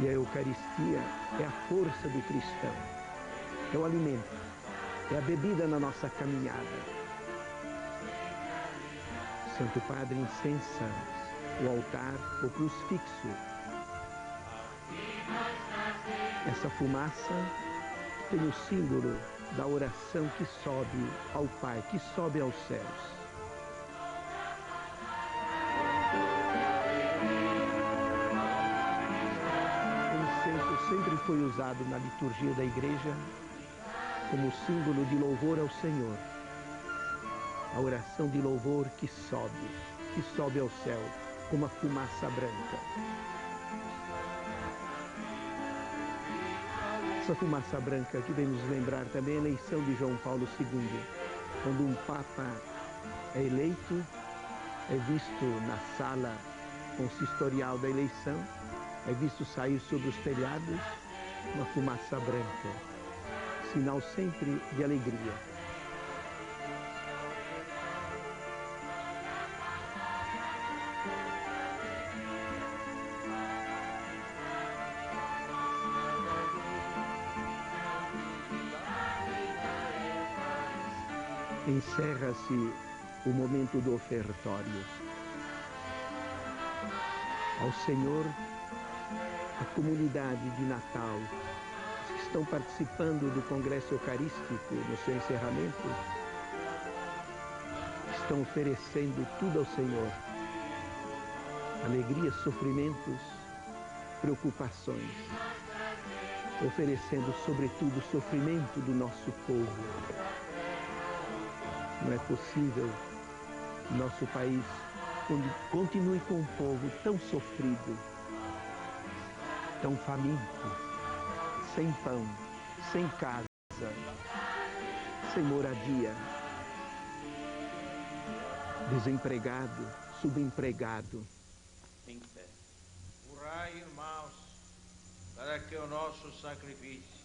E a Eucaristia é a força do cristão, é o alimento, é a bebida na nossa caminhada. Santo Padre incensa o altar, o crucifixo. Essa fumaça tem o símbolo da oração que sobe ao Pai, que sobe aos céus. O incenso sempre foi usado na liturgia da Igreja como símbolo de louvor ao Senhor. A oração de louvor que sobe ao céu, como uma fumaça branca. Essa fumaça branca que vem nos lembrar também a eleição de João Paulo II. Quando um Papa é eleito, é visto na sala consistorial da eleição, é visto sair sobre os telhados uma fumaça branca, sinal sempre de alegria. Encerra-se o momento do ofertório. Ao Senhor, a comunidade de Natal, os que estão participando do Congresso Eucarístico no seu encerramento, estão oferecendo tudo ao Senhor. Alegrias, sofrimentos, preocupações, oferecendo sobretudo o sofrimento do nosso povo. Não é possível que nosso país continue com um povo tão sofrido, tão faminto, sem pão, sem casa, sem moradia, desempregado, subempregado. Em fé. Orai, irmãos, para que o nosso sacrifício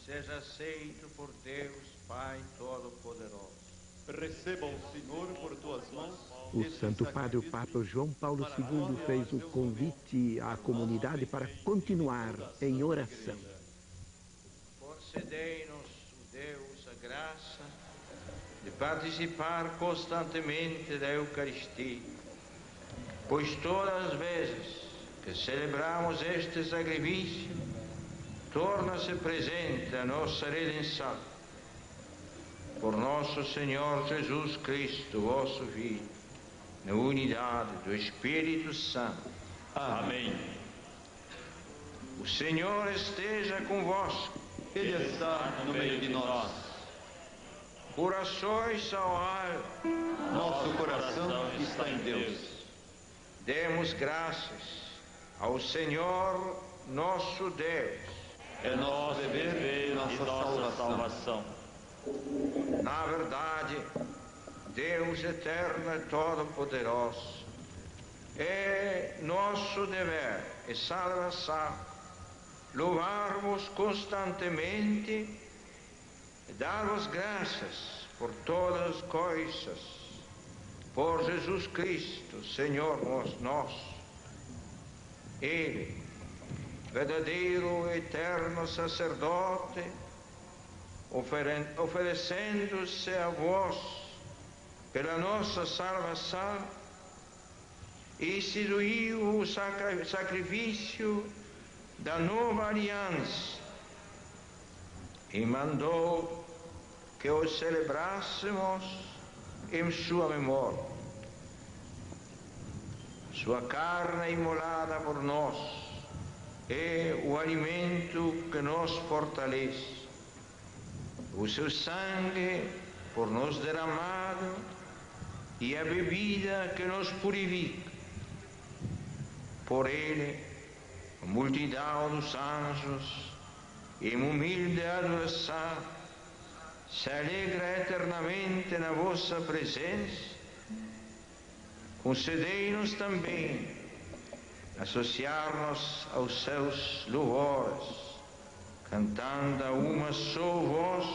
seja aceito por Deus Pai Todo-Poderoso. Receba o Senhor por tuas mãos. O Santo Padre, o Papa João Paulo II, fez um convite à comunidade para continuar em oração. Concedei-nos, o Deus, a graça de participar constantemente da Eucaristia, pois todas as vezes que celebramos este sacrifício, torna-se presente a nossa redenção. Por nosso Senhor Jesus Cristo, vosso Filho, na unidade do Espírito Santo. Amém. O Senhor esteja convosco. Ele está no meio de nós. Corações ao ar. Nosso coração está em Deus. Demos graças ao Senhor nosso Deus. É nosso dever e nossa salvação. Na verdade, Deus eterno e todo-poderoso, é nosso dever e salvação louvar-vos constantemente e dar-vos graças por todas as coisas, por Jesus Cristo, Senhor nosso. Ele, verdadeiro e eterno sacerdote, oferecendo-se a vós pela nossa salvação, instituiu o sacrifício da nova aliança e mandou que o celebrássemos em sua memória. Sua carne imolada por nós é o alimento que nos fortalece. O seu sangue por nós derramado e a bebida que nos purifica. Por ele, a multidão dos anjos, em humilde adoração, se alegra eternamente na vossa presença. Concedei-nos também associar-nos aos seus louvores, cantando a uma só voz.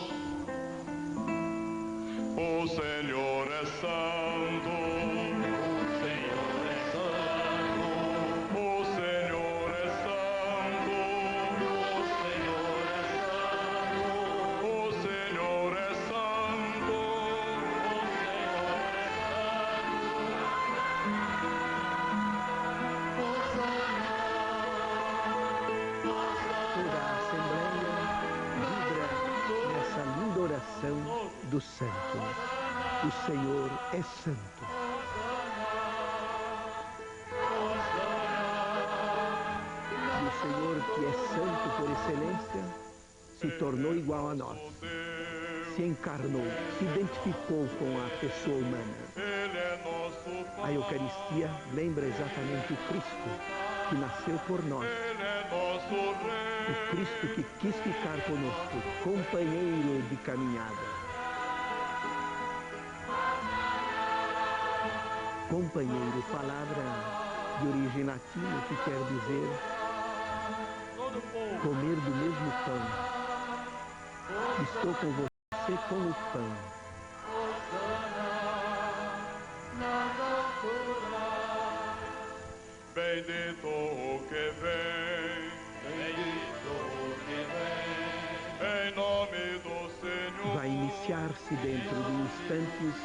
O Senhor é santo, o Senhor é santo, o Senhor é santo, o Senhor é santo, o Senhor é santo, Toda a Assembleia vibra nessa linda oração do santo. O Senhor é santo. E o Senhor, que é santo por excelência, se tornou igual a nós. Se encarnou, se identificou com a pessoa humana. A Eucaristia lembra exatamente o Cristo, que nasceu por nós. O Cristo que quis ficar conosco, companheiro de caminhada. Companheiro, palavra de origem latina que quer dizer comer do mesmo pão. Estou com você como pão. bendito o que vem, bendito o que vem, em nome do Senhor. Vai iniciar-se dentro de instantes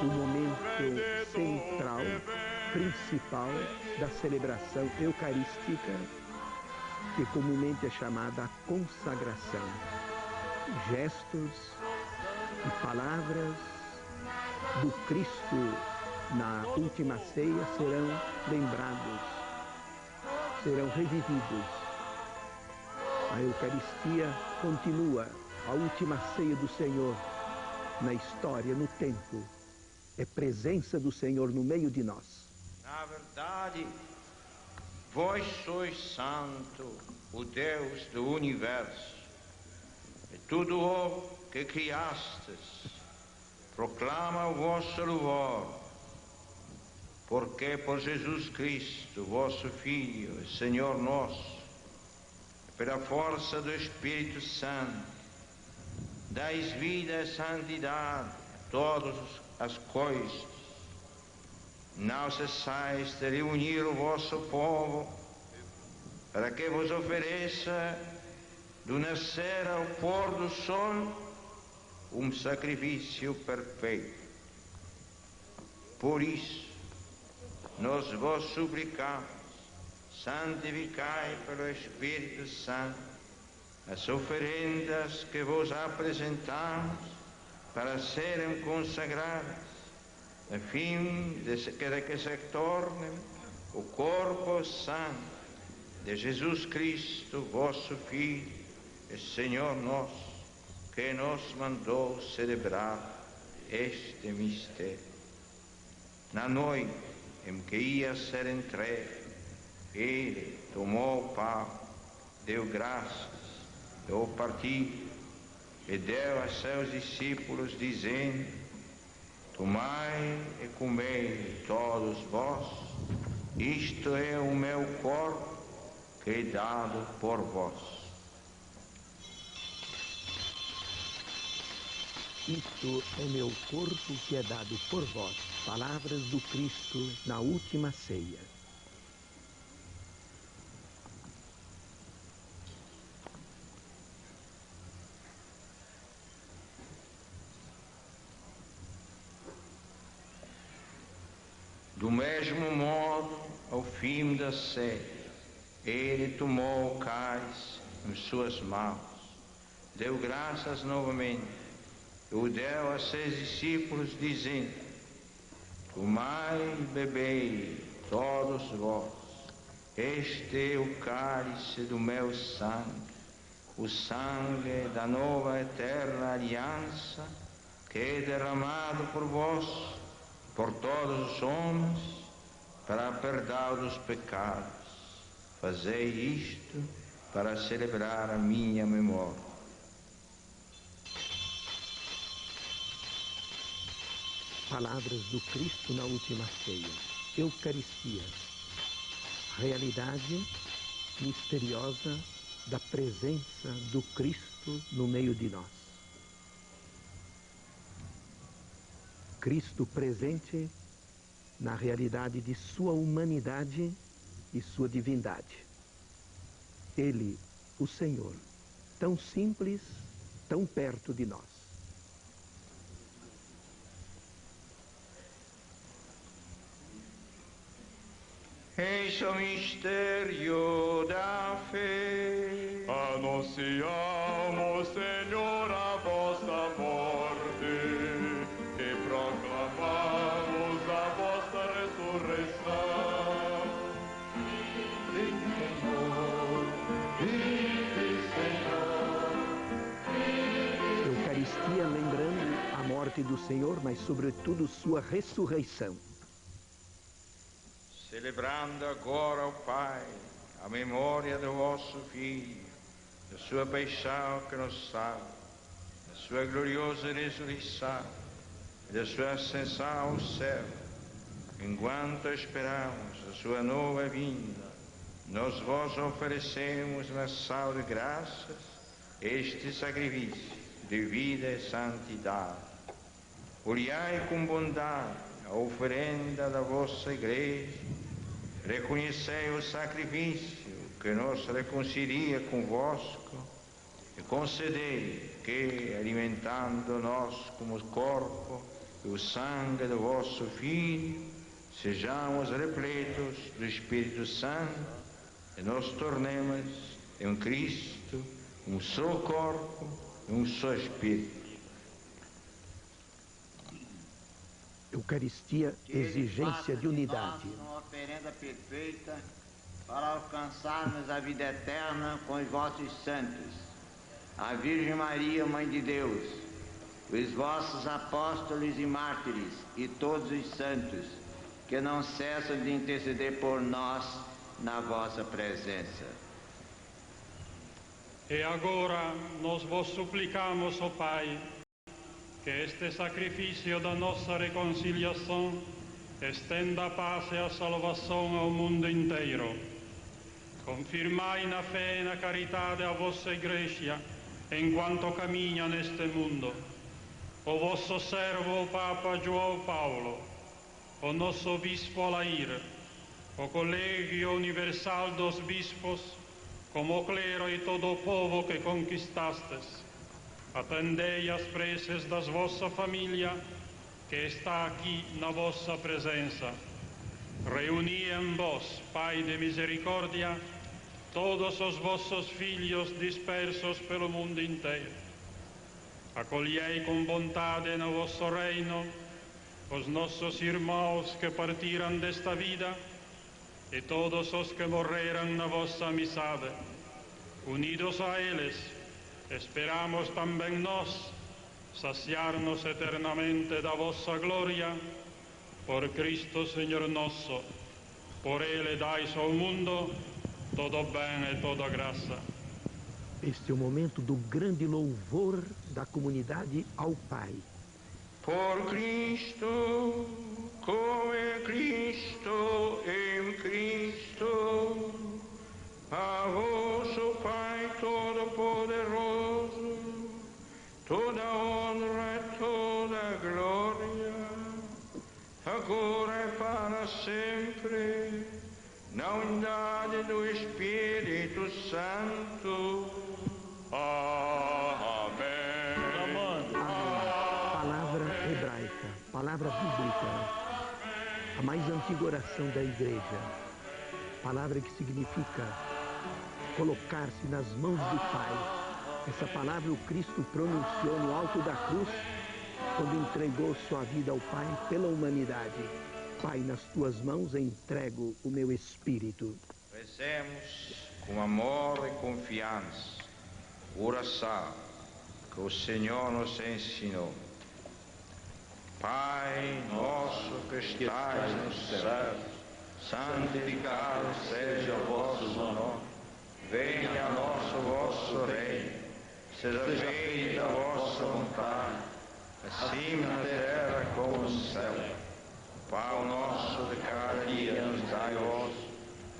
o momento central, principal da celebração eucarística, que comumente é chamada a consagração. Gestos e palavras do Cristo na última ceia serão lembrados, serão revividos. A Eucaristia continua, a última ceia do Senhor na história, no tempo. É presença do Senhor no meio de nós. Na verdade, vós sois santo, o Deus do universo, e tudo o que criastes proclama o vosso louvor, porque por Jesus Cristo, vosso Filho e Senhor nosso, pela força do Espírito Santo, dais vida e santidade a todas as coisas. Não cessais de reunir o vosso povo, para que vos ofereça, do nascer ao pôr do sol, um sacrifício perfeito. Por isso, nós vos suplicamos, santificai pelo Espírito Santo as oferendas que vos apresentamos para serem consagradas, a fim de que se tornem o corpo santo de Jesus Cristo, vosso Filho e Senhor nosso, que nos mandou celebrar este mistério. Na noite em que ia ser entregue, ele tomou o pão, deu graças, o partiu e deu a seus discípulos, dizendo: tomai e comei todos vós, isto é o meu corpo que é dado por vós. Isto é meu corpo que é dado por vós. Palavras do Cristo na última ceia. Do mesmo modo, ao fim da ceia, ele tomou o cálice em suas mãos, deu graças novamente, e o deu a seus discípulos, dizendo: tomai e bebei todos vós, este é o cálice do meu sangue, o sangue da nova eterna aliança, que é derramado por vós, por todos os homens, para a perdão dos pecados. Fazei isto para celebrar a minha memória. Palavras do Cristo na última ceia. Eucaristia. Realidade misteriosa da presença do Cristo no meio de nós. Cristo presente na realidade de sua humanidade e sua divindade. Ele, o Senhor, tão simples, tão perto de nós. Eis o mistério da fé. Anunciamos, Senhor, a vossa morte e proclamamos a vossa ressurreição. Vive, Senhor, vive, Senhor. Eucaristia lembrando a morte do Senhor, mas sobretudo sua ressurreição. Celebrando agora ao Pai a memória do vosso Filho, da sua paixão que nos salva, da sua gloriosa ressurreição e da sua ascensão ao céu, enquanto esperamos a sua nova vinda, nós vos oferecemos na ação de graças este sacrifício de vida e santidade. Olhai com bondade a oferenda da vossa Igreja, reconhecei o sacrifício que nos reconcilia convosco e concedei que, alimentando nós como o corpo e o sangue do vosso Filho, sejamos repletos do Espírito Santo e nos tornemos em Cristo um só corpo e um só Espírito. Eucaristia, exigência de unidade. Uma oferenda perfeita para alcançarmos a vida eterna com os vossos santos, a Virgem Maria, Mãe de Deus, os vossos apóstolos e mártires e todos os santos, que não cessam de interceder por nós na vossa presença. E agora nós vos suplicamos, ó Pai, que este sacrifício da nossa reconciliação estenda a paz e a salvação ao mundo inteiro. Confirmai na fé e na caridade a vossa Igreja, enquanto caminha neste mundo. O vosso servo, o Papa João Paulo, o nosso Bispo Alair, o Colégio Universal dos Bispos, como o clero e todo o povo que conquistastes. Atendei as preces das vossa família, que está aqui na vossa presença. Reuni em vós, Pai de misericórdia, todos os vossos filhos dispersos pelo mundo inteiro. Acolhei com bondade no vosso reino os nossos irmãos que partiram desta vida e todos os que morreram na vossa amizade. Unidos a eles, esperamos também nós saciar-nos eternamente da vossa glória. Por Cristo Senhor nosso, por Ele dais ao mundo todo bem e toda graça. Este é o momento do grande louvor da comunidade ao Pai. Por Cristo, com Cristo, em Cristo, a vosso Pai Todo-Poderoso, toda honra e toda glória, agora e para sempre, na unidade do Espírito Santo. Amém. Palavra hebraica, palavra bíblica, a mais antiga oração da Igreja. Palavra que significa colocar-se nas mãos do Pai. Essa palavra o Cristo pronunciou no alto da cruz, quando entregou sua vida ao Pai pela humanidade. Pai, nas tuas mãos entrego o meu espírito. Rezemos com amor e confiança a oração que o Senhor nos ensinou. Pai nosso que estais no céu, santificado seja o vosso nome. Venha a nós o vosso reino, seja feita a vossa vontade, assim na terra como no céu. O pão nosso de cada dia nos dai vós,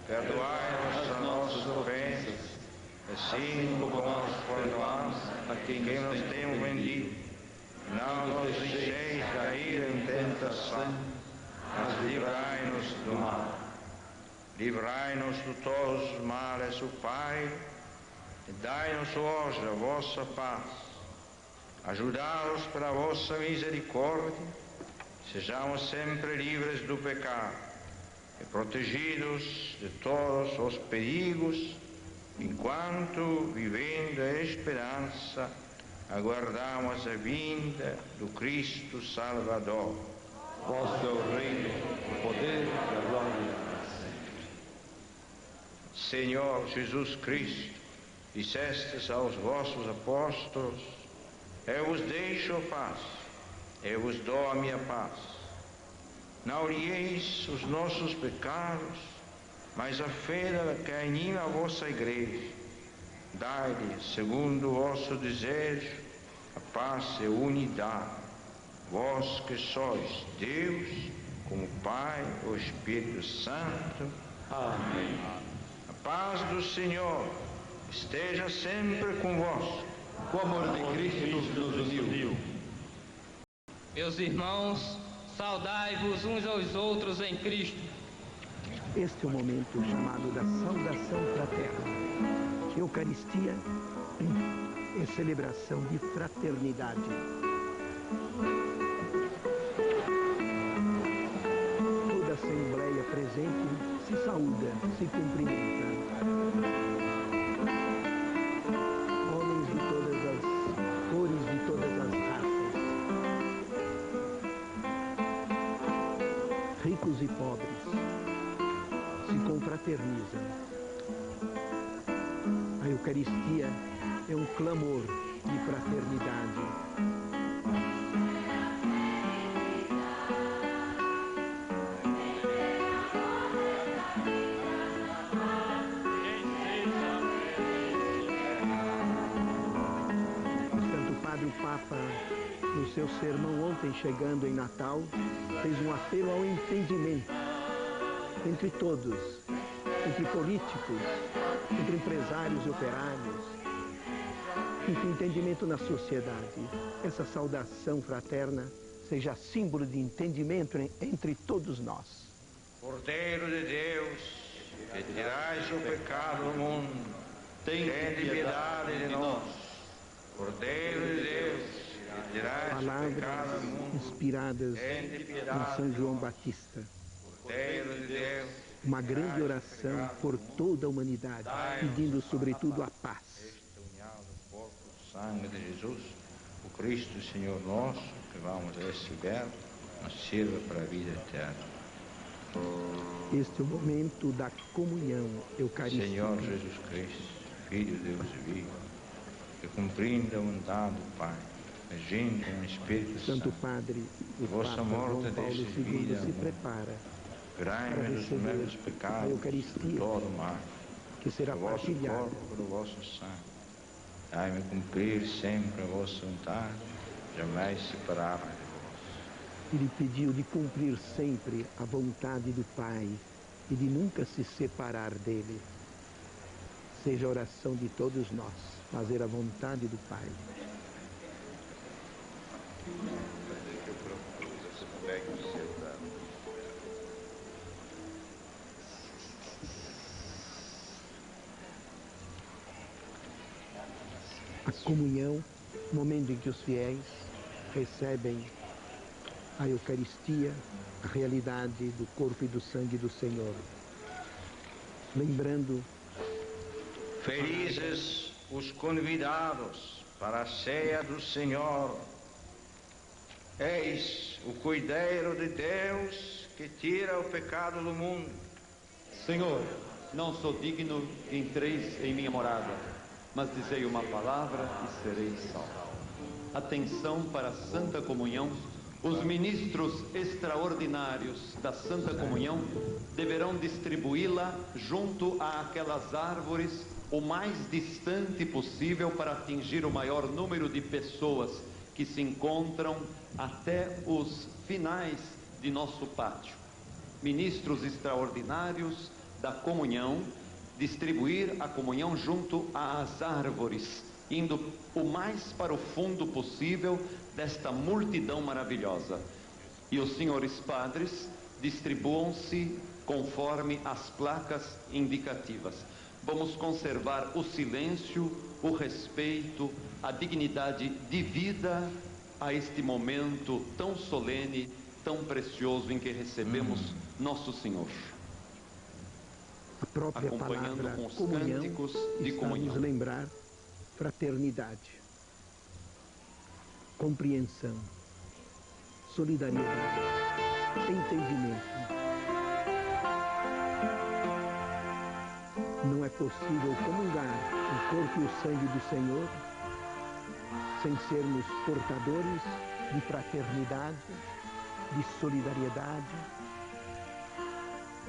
perdoai-nos as nossas ofensas, assim como nós perdoamos a quem nos tem ofendido. Não nos deixeis cair em tentação, mas livrai-nos do mal. Livrai-nos de todos os males, o Pai, e dai-nos hoje a vossa paz. Ajudai-nos pela vossa misericórdia, sejamos sempre livres do pecado e protegidos de todos os perigos, enquanto, vivendo a esperança, aguardamos a vinda do Cristo Salvador. Vosso é o reino, o poder e a glória para sempre. Senhor Jesus Cristo, dissestes aos vossos apóstolos: eu vos deixo a paz, eu vos dou a minha paz. Não olheis os nossos pecados, mas a fé que anima a vossa igreja. Dai-lhe, segundo o vosso desejo, a paz e a unidade. Vós que sois Deus, como Pai, o Espírito Santo. Amém. A paz do Senhor esteja sempre convosco. O amor de Cristo nos uniu. Meus irmãos, saudai-vos uns aos outros em Cristo. Este é o momento chamado da saudação fraterna. Eucaristia é celebração de fraternidade. Toda a assembleia presente se saúda, se cumprimenta. Homens de todas as cores, de todas as raças. Ricos e pobres se confraternizam. A Eucaristia é um clamor de fraternidade. O Santo Padre, o Papa, no seu sermão ontem, chegando em Natal, fez um apelo ao entendimento entre todos, entre políticos, entre empresários e operários, entre entendimento na sociedade. Essa saudação fraterna seja símbolo de entendimento entre todos nós. Cordeiro de Deus, que tirais o pecado do mundo, tende piedade de nós. Cordeiro de Deus, que tirais o pecado do mundo, Palavras inspiradas em São João Batista. Cordeiro de Deus, Uma grande oração por toda a humanidade, pedindo sobretudo a paz. este unhado do corpo e sangue de Jesus, o Cristo Senhor nosso, que vamos receber, nos sirva para a vida eterna. Este é o momento da comunhão eucarística. Senhor Jesus Cristo, Filho de Deus vivo, que cumprindo a vontade do Pai, agindo com o Espírito Santo Padre, o vossa Papa morte João Paulo deste II vida, se prepara para livrai-me dos meus receber a pecados, Eucaristia, todo mal, que será do vosso partilhada. corpo, do vosso sangue. Dai-me cumprir sempre a vossa vontade, jamais separar-me de vós. Ele pediu de cumprir sempre a vontade do Pai e de nunca se separar dele. Seja a oração de todos nós, fazer a vontade do Pai. A comunhão, momento em que os fiéis recebem a Eucaristia, a realidade do corpo e do sangue do Senhor. Lembrando, felizes os convidados para a ceia do Senhor. Eis o Cordeiro de Deus que tira o pecado do mundo. Senhor, não sou digno que entreis em minha morada, mas dizei uma palavra e serei salvo. Atenção para a Santa Comunhão. Os ministros extraordinários da Santa Comunhão deverão distribuí-la junto àquelas árvores o mais distante possível para atingir o maior número de pessoas que se encontram até os finais de nosso pátio. Ministros extraordinários da comunhão, distribuir a comunhão junto às árvores, indo o mais para o fundo possível desta multidão maravilhosa. E os senhores padres distribuam-se conforme as placas indicativas. Vamos conservar o silêncio, o respeito, a dignidade de vida a este momento tão solene, tão precioso em que recebemos Nosso Senhor. a própria Acompanhando palavra com os comunhão cânticos de está comunhão. nos lembrar fraternidade, compreensão, solidariedade, entendimento. Não é possível comungar o corpo e o sangue do Senhor sem sermos portadores de fraternidade, de solidariedade,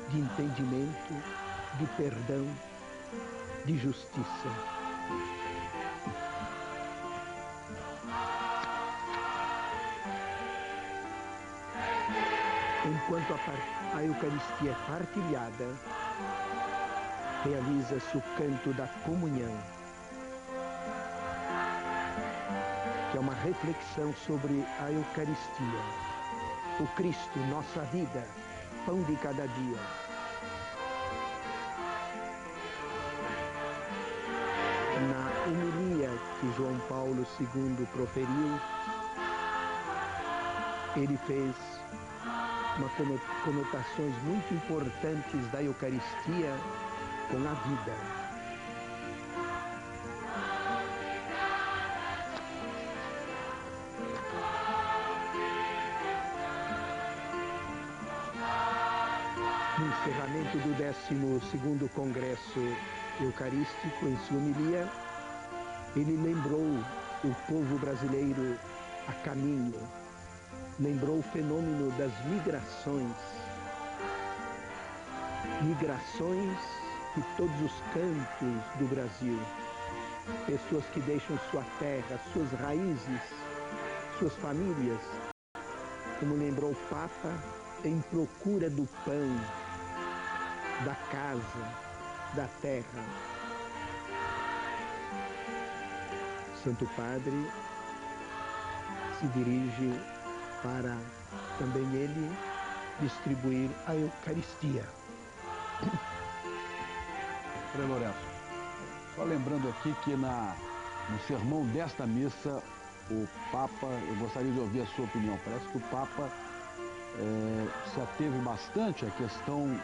de entendimento, de perdão, de justiça. Enquanto a Eucaristia é partilhada, realiza-se o canto da comunhão, que é uma reflexão sobre a Eucaristia, o Cristo, nossa vida, pão de cada dia. Na homilia que João Paulo II proferiu, ele fez conotações muito importantes da Eucaristia com a vida. No encerramento do 12º Congresso Eucarístico, em sua homilia, ele lembrou o povo brasileiro a caminho, lembrou o fenômeno das migrações de todos os cantos do Brasil, pessoas que deixam sua terra, suas raízes, suas famílias, como lembrou o Papa, em procura do pão, da casa, da terra. Santo Padre se dirige para também ele distribuir a Eucaristia. Frei Lourenço, só lembrando aqui que no sermão desta missa, o Papa, eu gostaria de ouvir a sua opinião, parece que o Papa se ateve bastante à questão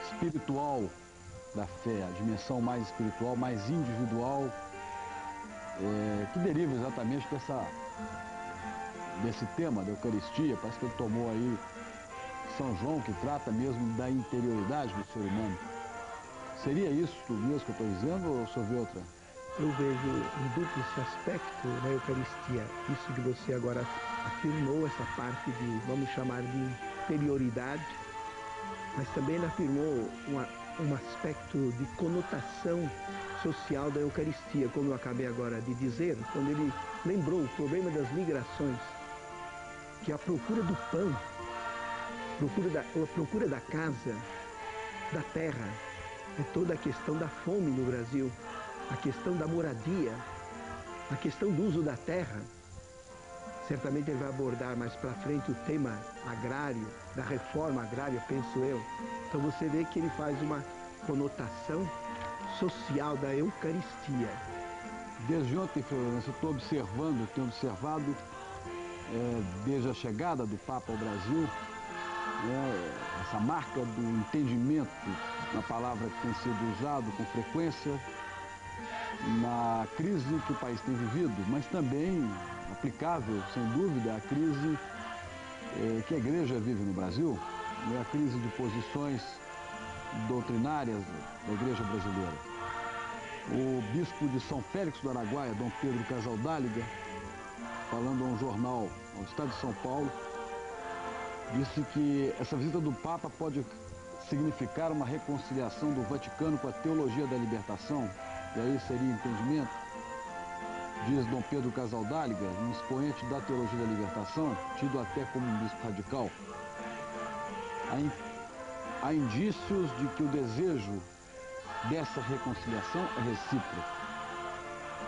espiritual da fé, a dimensão mais espiritual, mais individual, que deriva exatamente desse tema da Eucaristia. Parece que ele tomou aí São João, que trata mesmo da interioridade do ser humano. Seria isso mesmo que eu estou dizendo ou o senhor vê outra? Eu vejo um duplo esse aspecto na Eucaristia. Isso que você agora afirmou, essa parte de, vamos chamar de interioridade, mas também ele afirmou um aspecto de conotação social da Eucaristia, como eu acabei agora de dizer, quando ele lembrou o problema das migrações, que a procura do pão, a procura da casa, da terra, é toda a questão da fome no Brasil, a questão da moradia, a questão do uso da terra. Certamente ele vai abordar mais para frente o tema agrário, da reforma agrária, penso eu. Então você vê que ele faz uma conotação social da Eucaristia. Desde ontem, Florencio, eu estou observando, tenho observado, desde a chegada do Papa ao Brasil, essa marca do entendimento, uma palavra que tem sido usada com frequência, na crise que o país tem vivido, mas também aplicável, sem dúvida, à crise que a Igreja vive no Brasil, a crise de posições doutrinárias da Igreja brasileira. O bispo de São Félix do Araguaia, Dom Pedro Casaldáliga, falando a um jornal ao Estado de São Paulo, disse que essa visita do Papa pode significar uma reconciliação do Vaticano com a teologia da libertação, e aí seria entendimento, diz Dom Pedro Casaldáliga, um expoente da teologia da libertação, tido até como um bispo radical. Há indícios de que o desejo dessa reconciliação é recíproco.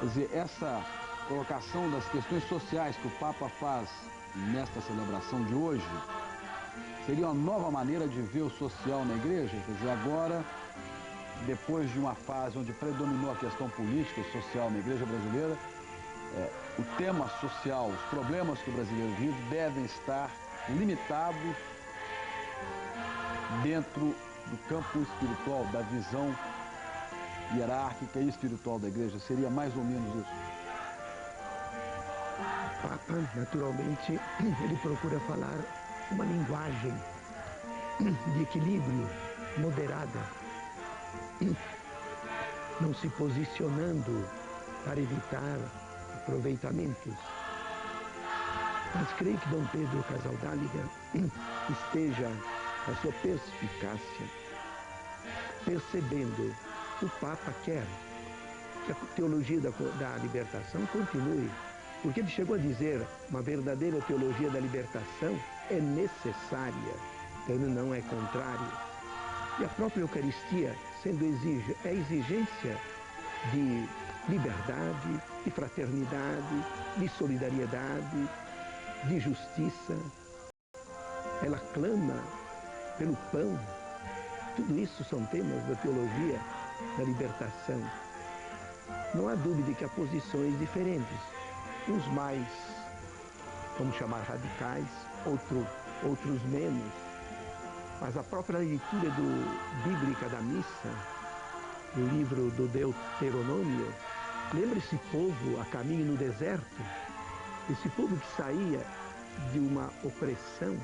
Quer dizer, essa colocação das questões sociais que o Papa faz nesta celebração de hoje seria uma nova maneira de ver o social na Igreja. Quer dizer, agora, depois de uma fase onde predominou a questão política e social na Igreja brasileira, o tema social, os problemas que o brasileiro vive devem estar limitados dentro do campo espiritual, da visão hierárquica e espiritual da Igreja. Seria mais ou menos isso. O Papa, naturalmente, ele procura falar uma linguagem de equilíbrio, moderada, não se posicionando para evitar aproveitamentos. Mas creio que Dom Pedro Casaldáliga esteja, a sua perspicácia, percebendo que o Papa quer que a teologia da libertação continue. Porque ele chegou a dizer, uma verdadeira teologia da libertação é necessária, então ele não é contrário. E a própria Eucaristia, sendo exigência de liberdade, de fraternidade, de solidariedade, de justiça. Ela clama pelo pão. Tudo isso são temas da teologia da libertação. Não há dúvida que há posições diferentes. Uns mais, vamos chamar radicais, outros menos. Mas a própria leitura bíblica da missa, do livro do Deuteronômio, lembra esse povo a caminho no deserto? Esse povo que saía de uma opressão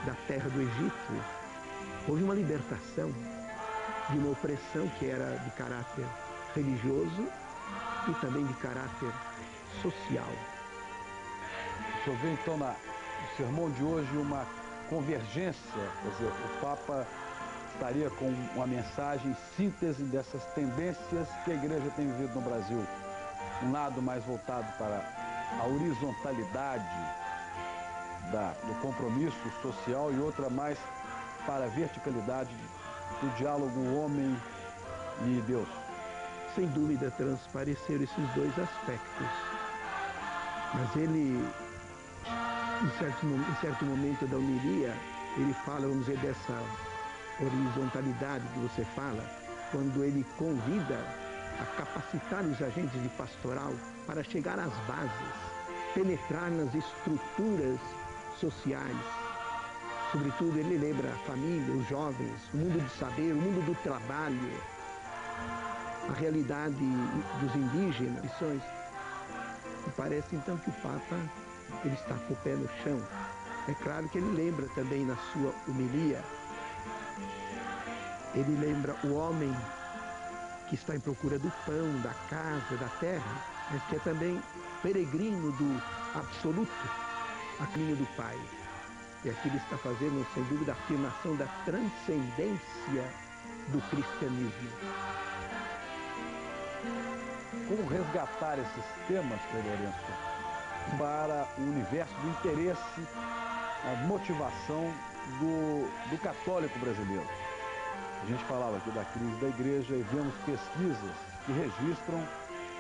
da terra do Egito. Houve uma libertação de uma opressão que era de caráter religioso e também de caráter social. O senhor vê então no sermão de hoje uma convergência, quer dizer, o Papa estaria com uma mensagem síntese dessas tendências que a Igreja tem vivido no Brasil. Um lado mais voltado para a horizontalidade do compromisso social e outra mais para a verticalidade do diálogo homem e Deus. Sem dúvida transpareceram esses dois aspectos. Mas ele, em certo momento da homilia, ele fala, vamos dizer, dessa horizontalidade que você fala, quando ele convida a capacitar os agentes de pastoral para chegar às bases, penetrar nas estruturas sociais. Sobretudo, ele lembra a família, os jovens, o mundo do saber, o mundo do trabalho, a realidade dos indígenas, missões. E parece então que o Papa ele está com o pé no chão, É claro que ele lembra também na sua homilia, ele lembra o homem que está em procura do pão, da casa, da terra, mas que é também peregrino do absoluto, a caminho do Pai. E aqui ele está fazendo, sem dúvida, a afirmação da transcendência do cristianismo. Como resgatar esses temas, Frei Lourenço, para o universo do interesse, a motivação do católico brasileiro? A gente falava aqui da crise da igreja e vemos pesquisas que registram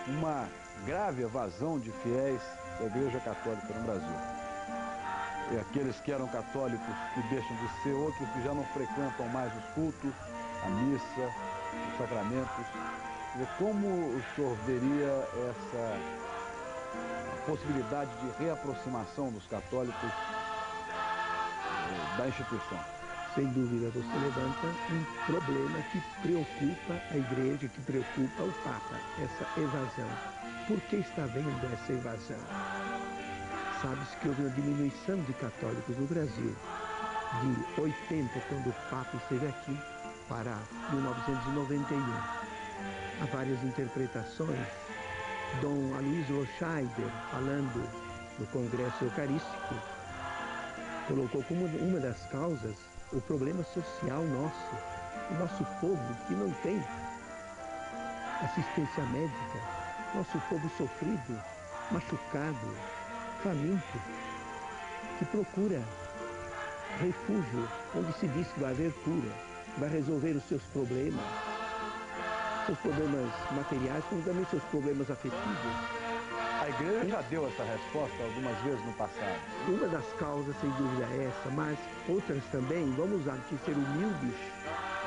uma grave evasão de fiéis da Igreja Católica no Brasil. E aqueles que eram católicos que deixam de ser, outros que já não frequentam mais os cultos, a missa, os sacramentos. Como o senhor veria essa possibilidade de reaproximação dos católicos da instituição? Sem dúvida, você levanta um problema que preocupa a igreja, que preocupa o Papa, essa evasão. Por que está havendo essa evasão? Sabe-se que houve uma diminuição de católicos no Brasil, de 80, quando o Papa esteve aqui, para 1991. Há várias interpretações. Dom Aloysio Rothschild, falando no Congresso Eucarístico, colocou como uma das causas o problema social nosso, o nosso povo que não tem assistência médica, nosso povo sofrido, machucado, faminto, que procura refúgio onde se diz que vai haver cura, vai resolver os seus problemas materiais, como também seus problemas afetivos. A igreja já deu essa resposta algumas vezes no passado. Uma das causas, sem dúvida, é essa, mas outras também, vamos aqui ser humildes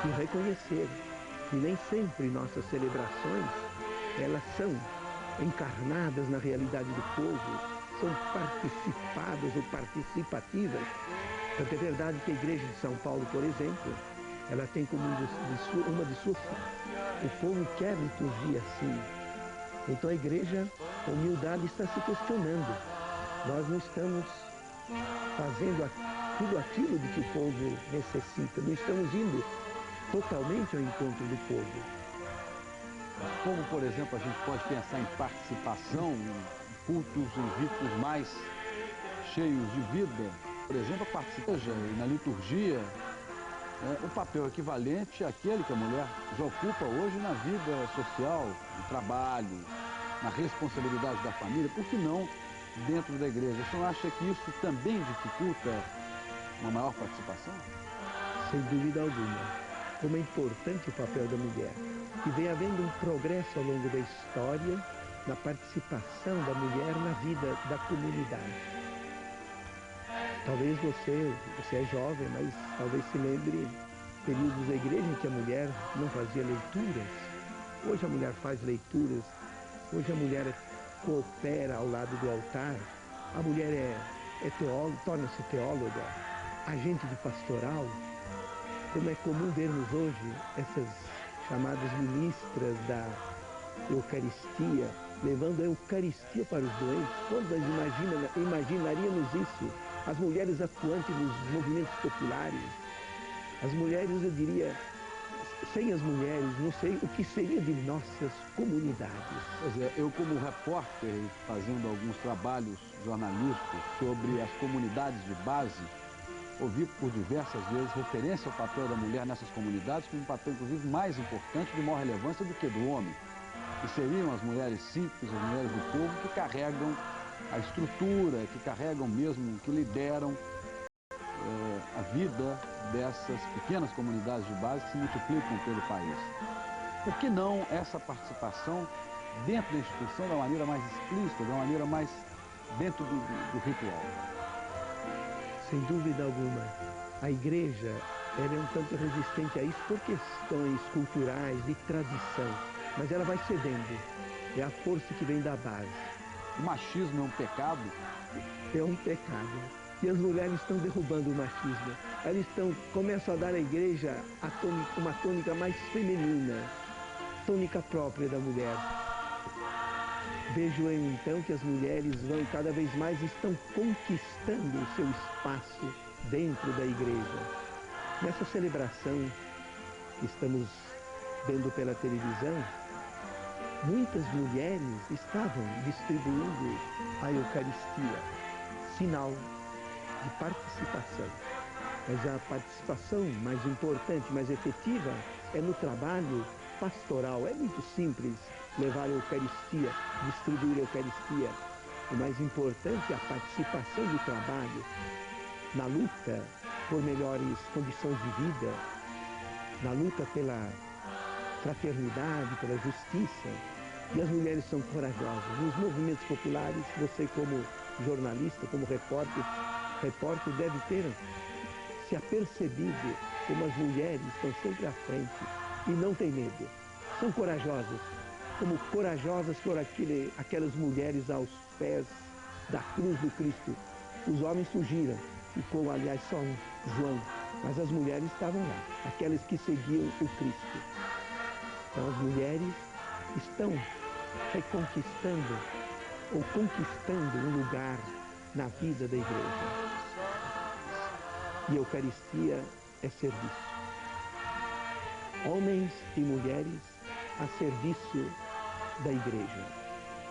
e reconhecer que nem sempre nossas celebrações, elas são encarnadas na realidade do povo, são participadas ou participativas. Tanto é verdade que a Igreja de São Paulo, por exemplo, ela tem como uma de suas... O povo quer liturgia assim. Então a Igreja, com humildade, está se questionando. Nós não estamos fazendo tudo aquilo de que o povo necessita. Não estamos indo totalmente ao encontro do povo. Como, por exemplo, a gente pode pensar em participação, em cultos, em ritos mais cheios de vida? Por exemplo, a participação na liturgia, o papel equivalente àquele que a mulher já ocupa hoje na vida social, no trabalho, na responsabilidade da família, por que não dentro da igreja? O senhor acha que isso também dificulta uma maior participação? Sem dúvida alguma. Como é importante o papel da mulher. E vem havendo um progresso ao longo da história na participação da mulher na vida da comunidade. Talvez você é jovem, mas talvez se lembre períodos da igreja em que a mulher não fazia leituras. Hoje a mulher faz leituras. Hoje a mulher coopera ao lado do altar, a mulher é teóloga, torna-se teóloga, agente de pastoral. Como é comum vermos hoje essas chamadas ministras da Eucaristia, levando a Eucaristia para os doentes. Quando nós imaginaríamos isso? As mulheres atuantes nos movimentos populares, as mulheres, eu diria, sem as mulheres, não sei o que seria de nossas comunidades. Pois é, eu como repórter, fazendo alguns trabalhos jornalísticos sobre as comunidades de base, ouvi por diversas vezes referência ao papel da mulher nessas comunidades como um papel, inclusive, mais importante, de maior relevância do que do homem. Que seriam as mulheres simples, as mulheres do povo, que carregam a estrutura, que carregam mesmo, que lideram a vida dessas pequenas comunidades de base que se multiplicam pelo país. Por que não essa participação dentro da instituição da maneira mais explícita, da maneira mais dentro do ritual? Sem dúvida alguma. A igreja ela é um tanto resistente a isso por questões culturais, de tradição, mas ela vai cedendo. É a força que vem da base. O machismo é um pecado? É um pecado. E as mulheres estão derrubando o machismo. Elas começam a dar à igreja uma tônica mais feminina, tônica própria da mulher. Vejo eu então que as mulheres vão cada vez mais estão conquistando o seu espaço dentro da igreja. Nessa celebração que estamos vendo pela televisão, muitas mulheres estavam distribuindo a Eucaristia, sinal de participação. Mas a participação mais importante, mais efetiva, é no trabalho pastoral. É muito simples levar a Eucaristia, distribuir a Eucaristia. O mais importante é a participação do trabalho na luta por melhores condições de vida, na luta pela fraternidade, pela justiça. E as mulheres são corajosas. Nos movimentos populares, você como jornalista, como repórter deve ter se apercebido como as mulheres estão sempre à frente e não tem medo. São corajosas, como corajosas foram aquelas mulheres aos pés da cruz do Cristo. Os homens fugiram, ficou aliás só um, João, mas as mulheres estavam lá, aquelas que seguiam o Cristo. Então as mulheres estão reconquistando ou conquistando um lugar na vida da igreja. E a Eucaristia é serviço. Homens e mulheres a serviço da igreja,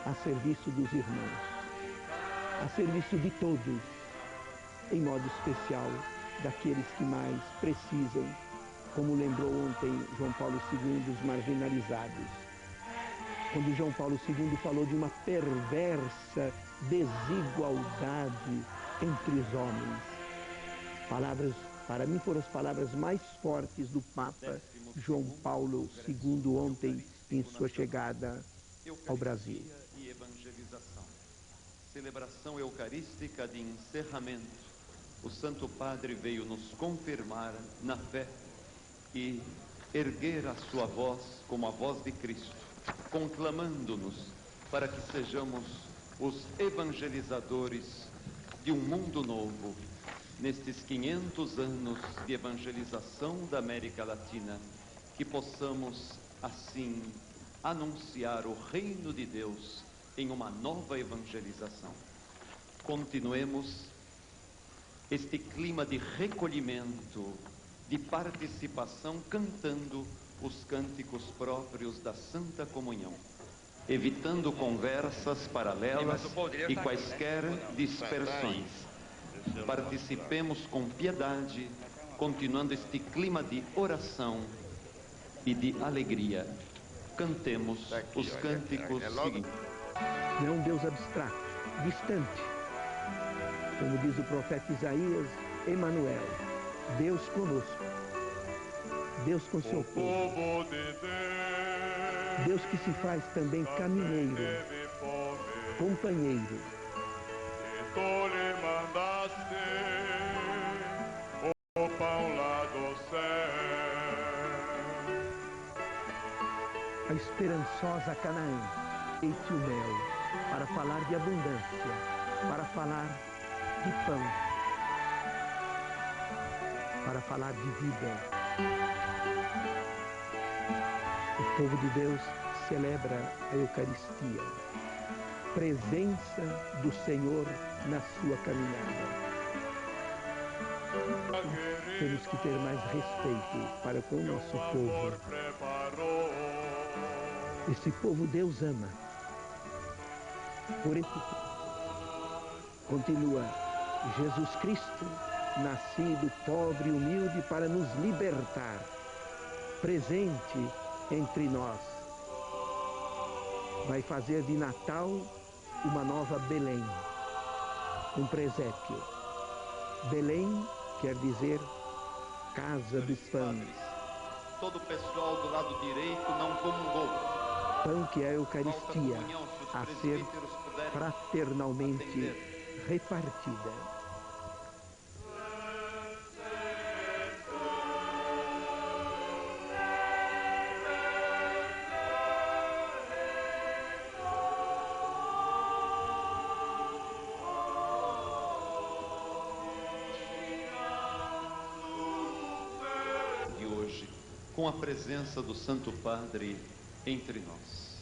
a serviço dos irmãos, a serviço de todos, em modo especial daqueles que mais precisam, como lembrou ontem João Paulo II, dos marginalizados. Quando João Paulo II falou de uma perversa desigualdade entre os homens. Palavras, para mim, foram as palavras mais fortes do Papa João Paulo II ontem em sua chegada ao Brasil. E evangelização. Celebração eucarística de encerramento. O Santo Padre veio nos confirmar na fé e erguer a sua voz como a voz de Cristo, conclamando-nos para que sejamos os evangelizadores de um mundo novo, nestes 500 anos de evangelização da América Latina, que possamos, assim, anunciar o reino de Deus em uma nova evangelização. Continuemos este clima de recolhimento, de participação, cantando os cânticos próprios da Santa Comunhão, evitando conversas paralelas e quaisquer dispersões. Participemos com piedade, continuando este clima de oração e de alegria. Cantemos os cânticos seguintes. Não é um Deus abstrato, distante. Como diz o profeta Isaías, Emanuel, Deus conosco, Deus com seu povo, Deus que se faz também caminheiro, companheiro. Tu lhe mandaste o pão lá do céu. A esperançosa Canaã, eis o mel, para falar de abundância, para falar de pão, para falar de vida. O povo de Deus celebra a Eucaristia, presença do Senhor na sua caminhada. Temos que ter mais respeito para com o nosso povo. Esse povo Deus ama. Por isso, continua, Jesus Cristo, nascido pobre e humilde para nos libertar, presente entre nós. Vai fazer de Natal uma nova Belém, um presépio. Belém quer dizer casa do pão. Todo o pessoal do lado direito não comungou. Pão que é a Eucaristia, a ser fraternalmente repartida. Com a presença do Santo Padre entre nós.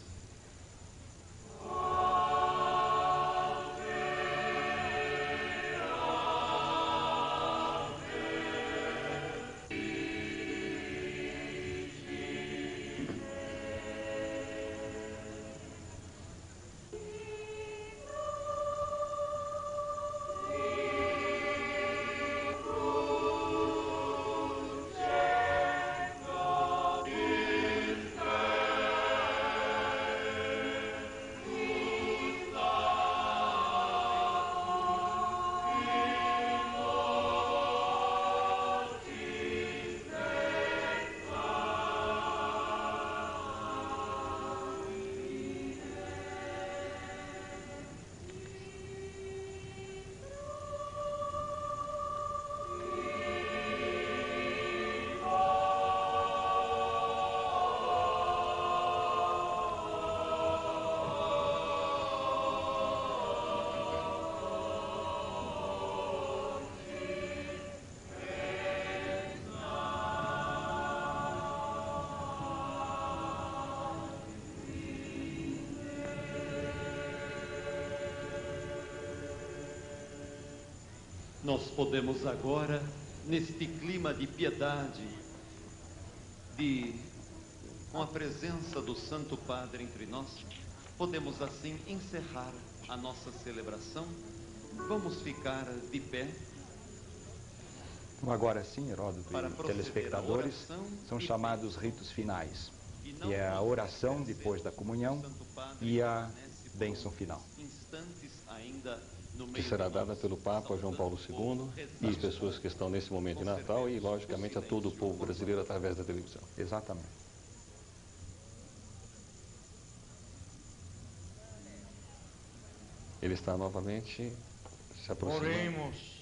Nós podemos agora, neste clima de piedade, com a presença do Santo Padre entre nós, podemos assim encerrar a nossa celebração. Vamos ficar de pé. Agora sim, Heródoto e telespectadores, são chamados ritos finais, que é a oração depois da comunhão e a bênção final, que será dada pelo Papa João Paulo II e as pessoas que estão nesse momento de Natal e, logicamente, a todo o povo brasileiro através da televisão. Exatamente. Ele está novamente se aproximando. Oremos.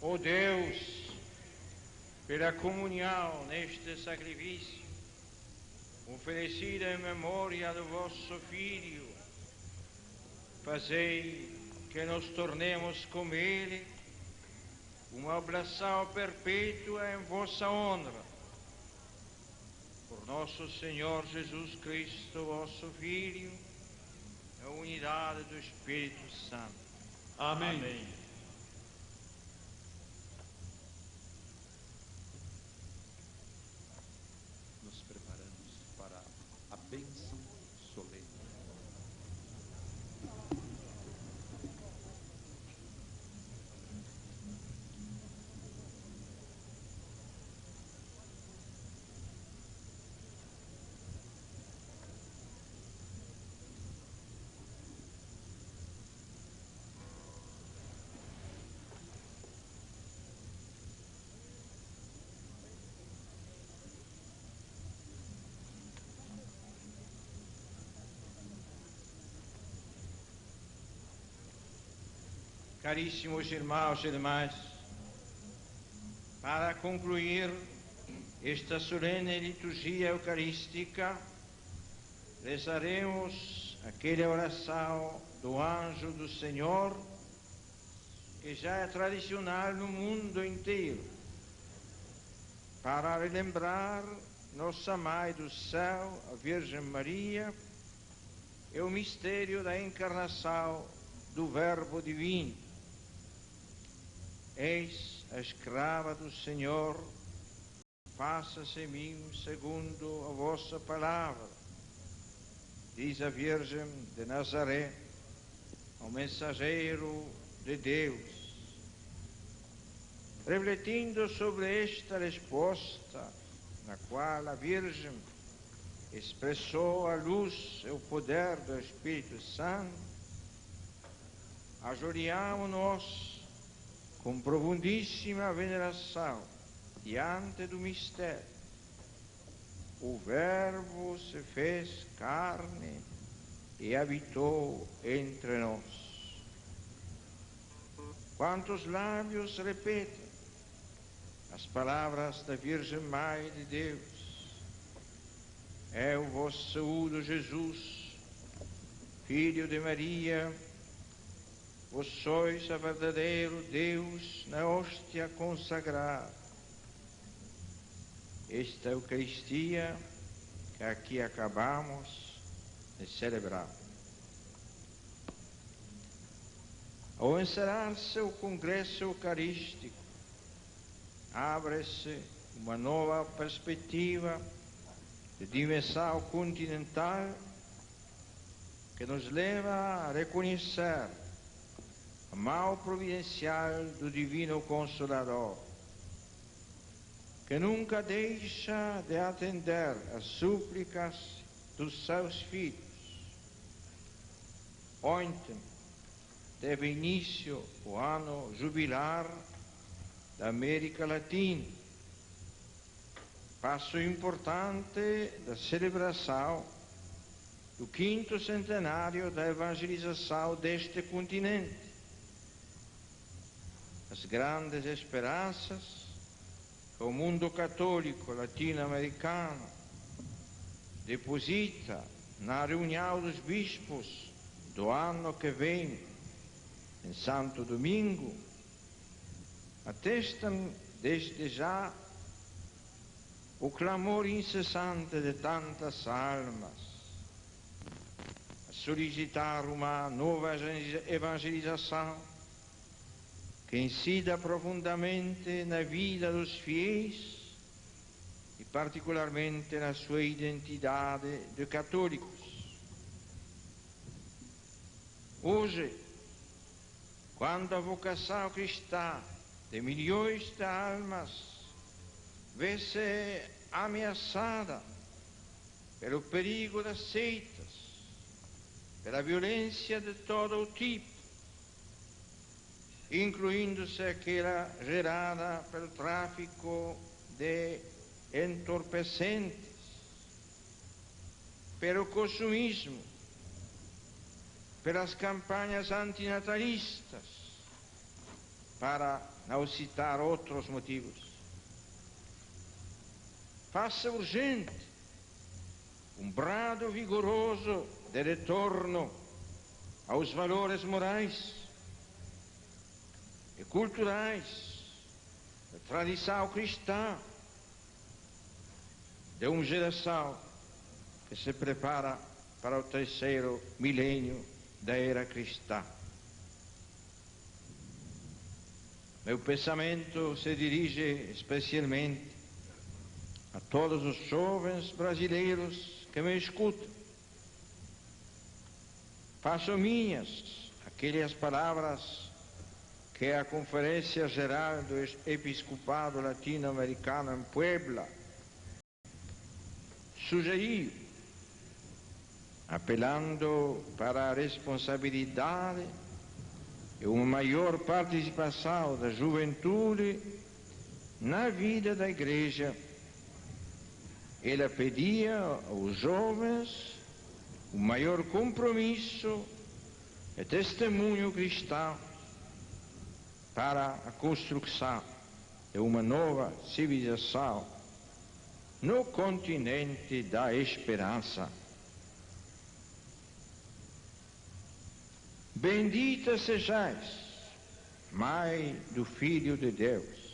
Ó Deus, pela comunhão neste sacrifício, oferecido em memória do vosso Filho, fazei que nos tornemos como Ele, uma oblação perpétua em vossa honra. Por nosso Senhor Jesus Cristo, vosso Filho, na unidade do Espírito Santo. Amém. Amém. Nos preparamos para a bênção solene. Caríssimos irmãos e irmãs, para concluir esta solene liturgia eucarística, rezaremos aquela oração do Anjo do Senhor, que já é tradicional no mundo inteiro, para relembrar nossa Mãe do Céu, a Virgem Maria, e o mistério da encarnação do Verbo Divino. Eis a escrava do Senhor, faça-se em mim segundo a vossa palavra, diz a Virgem de Nazaré, ao mensageiro de Deus. Refletindo sobre esta resposta, na qual a Virgem expressou a luz e o poder do Espírito Santo, ajoelhamo-nos com profundíssima veneração diante do mistério. O Verbo se fez carne e habitou entre nós. Quantos lábios repetem as palavras da Virgem Mãe de Deus? Eu vos saúdo, Jesus, Filho de Maria. Vós sois a verdadeiro Deus na hóstia consagrada. Esta Eucaristia que aqui acabamos de celebrar. Ao encerrar-se o Congresso Eucarístico, abre-se uma nova perspectiva de dimensão continental que nos leva a reconhecer a mão providencial do Divino Consolador, que nunca deixa de atender às súplicas dos seus filhos. Ontem teve início o ano jubilar da América Latina, passo importante da celebração do 5º centenário da evangelização deste continente. A as grandes esperanças que o mundo católico latino-americano deposita na reunião dos bispos do ano que vem, em Santo Domingo, atestam desde já o clamor incessante de tantas almas a solicitar uma nova evangelização que incida profundamente na vida dos fiéis e particularmente na sua identidade de católicos. Hoje, quando a vocação cristã de milhões de almas vê-se ameaçada pelo perigo das seitas, pela violência de todo o tipo, incluindo-se aquela gerada pelo tráfico de entorpecentes, pelo consumismo, pelas campanhas antinatalistas, para não citar outros motivos. Faça urgente um brado vigoroso de retorno aos valores morais e culturais da tradição cristã de uma geração que se prepara para o terceiro milênio da era cristã. Meu pensamento se dirige especialmente a todos os jovens brasileiros que me escutam. Faço minhas aquelas palavras que a Conferência Geral do Episcopado Latino-Americano em Puebla sugeriu, apelando para a responsabilidade e uma maior participação da juventude na vida da Igreja. Ela pedia aos jovens um maior compromisso e testemunho cristão para a construção de uma nova civilização no continente da esperança. Bendita sejais, Mãe do Filho de Deus.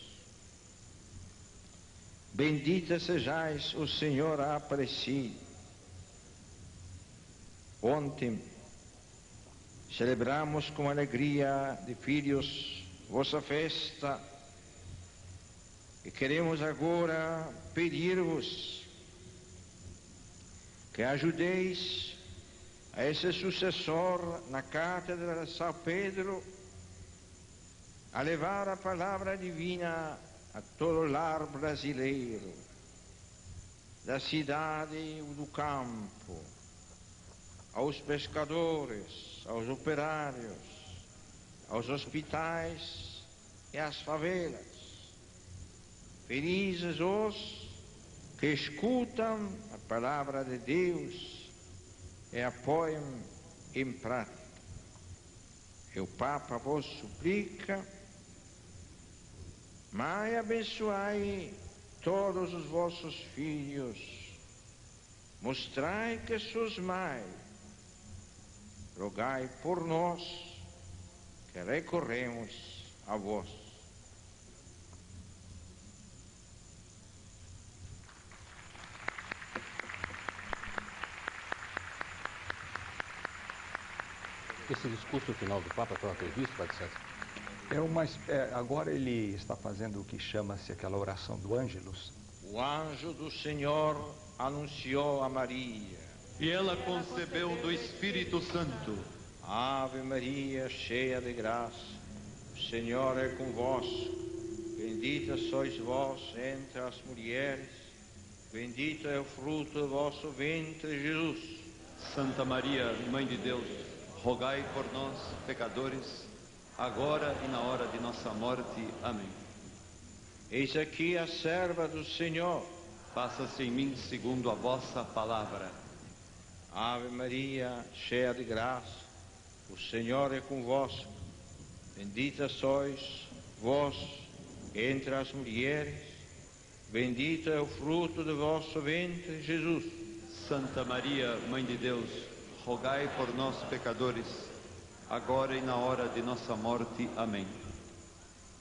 Bendita sejais, o Senhor a Aparecida. Ontem celebramos com alegria de filhos vossa festa e queremos agora pedir-vos que ajudeis a esse sucessor na Cátedra de São Pedro a levar a palavra divina a todo o lar brasileiro, da cidade e do campo, aos pescadores, aos operários, aos hospitais e às favelas. Felizes os que escutam a palavra de Deus e a põem em prática. E o Papa vos suplica: Mãe, abençoai todos os vossos filhos, mostrai que sois mãe, rogai por nós que recorremos a vós. Esse discurso final do Papa estava previsto, Padre César? Agora ele está fazendo o que chama-se aquela oração do Ângelus. O anjo do Senhor anunciou a Maria. E ela concebeu do Espírito Santo. Ave Maria, cheia de graça, o Senhor é convosco. Bendita sois vós entre as mulheres, bendito é o fruto do vosso ventre, Jesus. Santa Maria, Mãe de Deus, rogai por nós, pecadores, agora e na hora de nossa morte. Amém. Eis aqui a serva do Senhor. Faça-se em mim segundo a vossa palavra. Ave Maria, cheia de graça, o Senhor é convosco. Bendita sois vós entre as mulheres, bendito é o fruto do vosso ventre, Jesus. Santa Maria, Mãe de Deus, rogai por nós, pecadores, agora e na hora de nossa morte. Amém.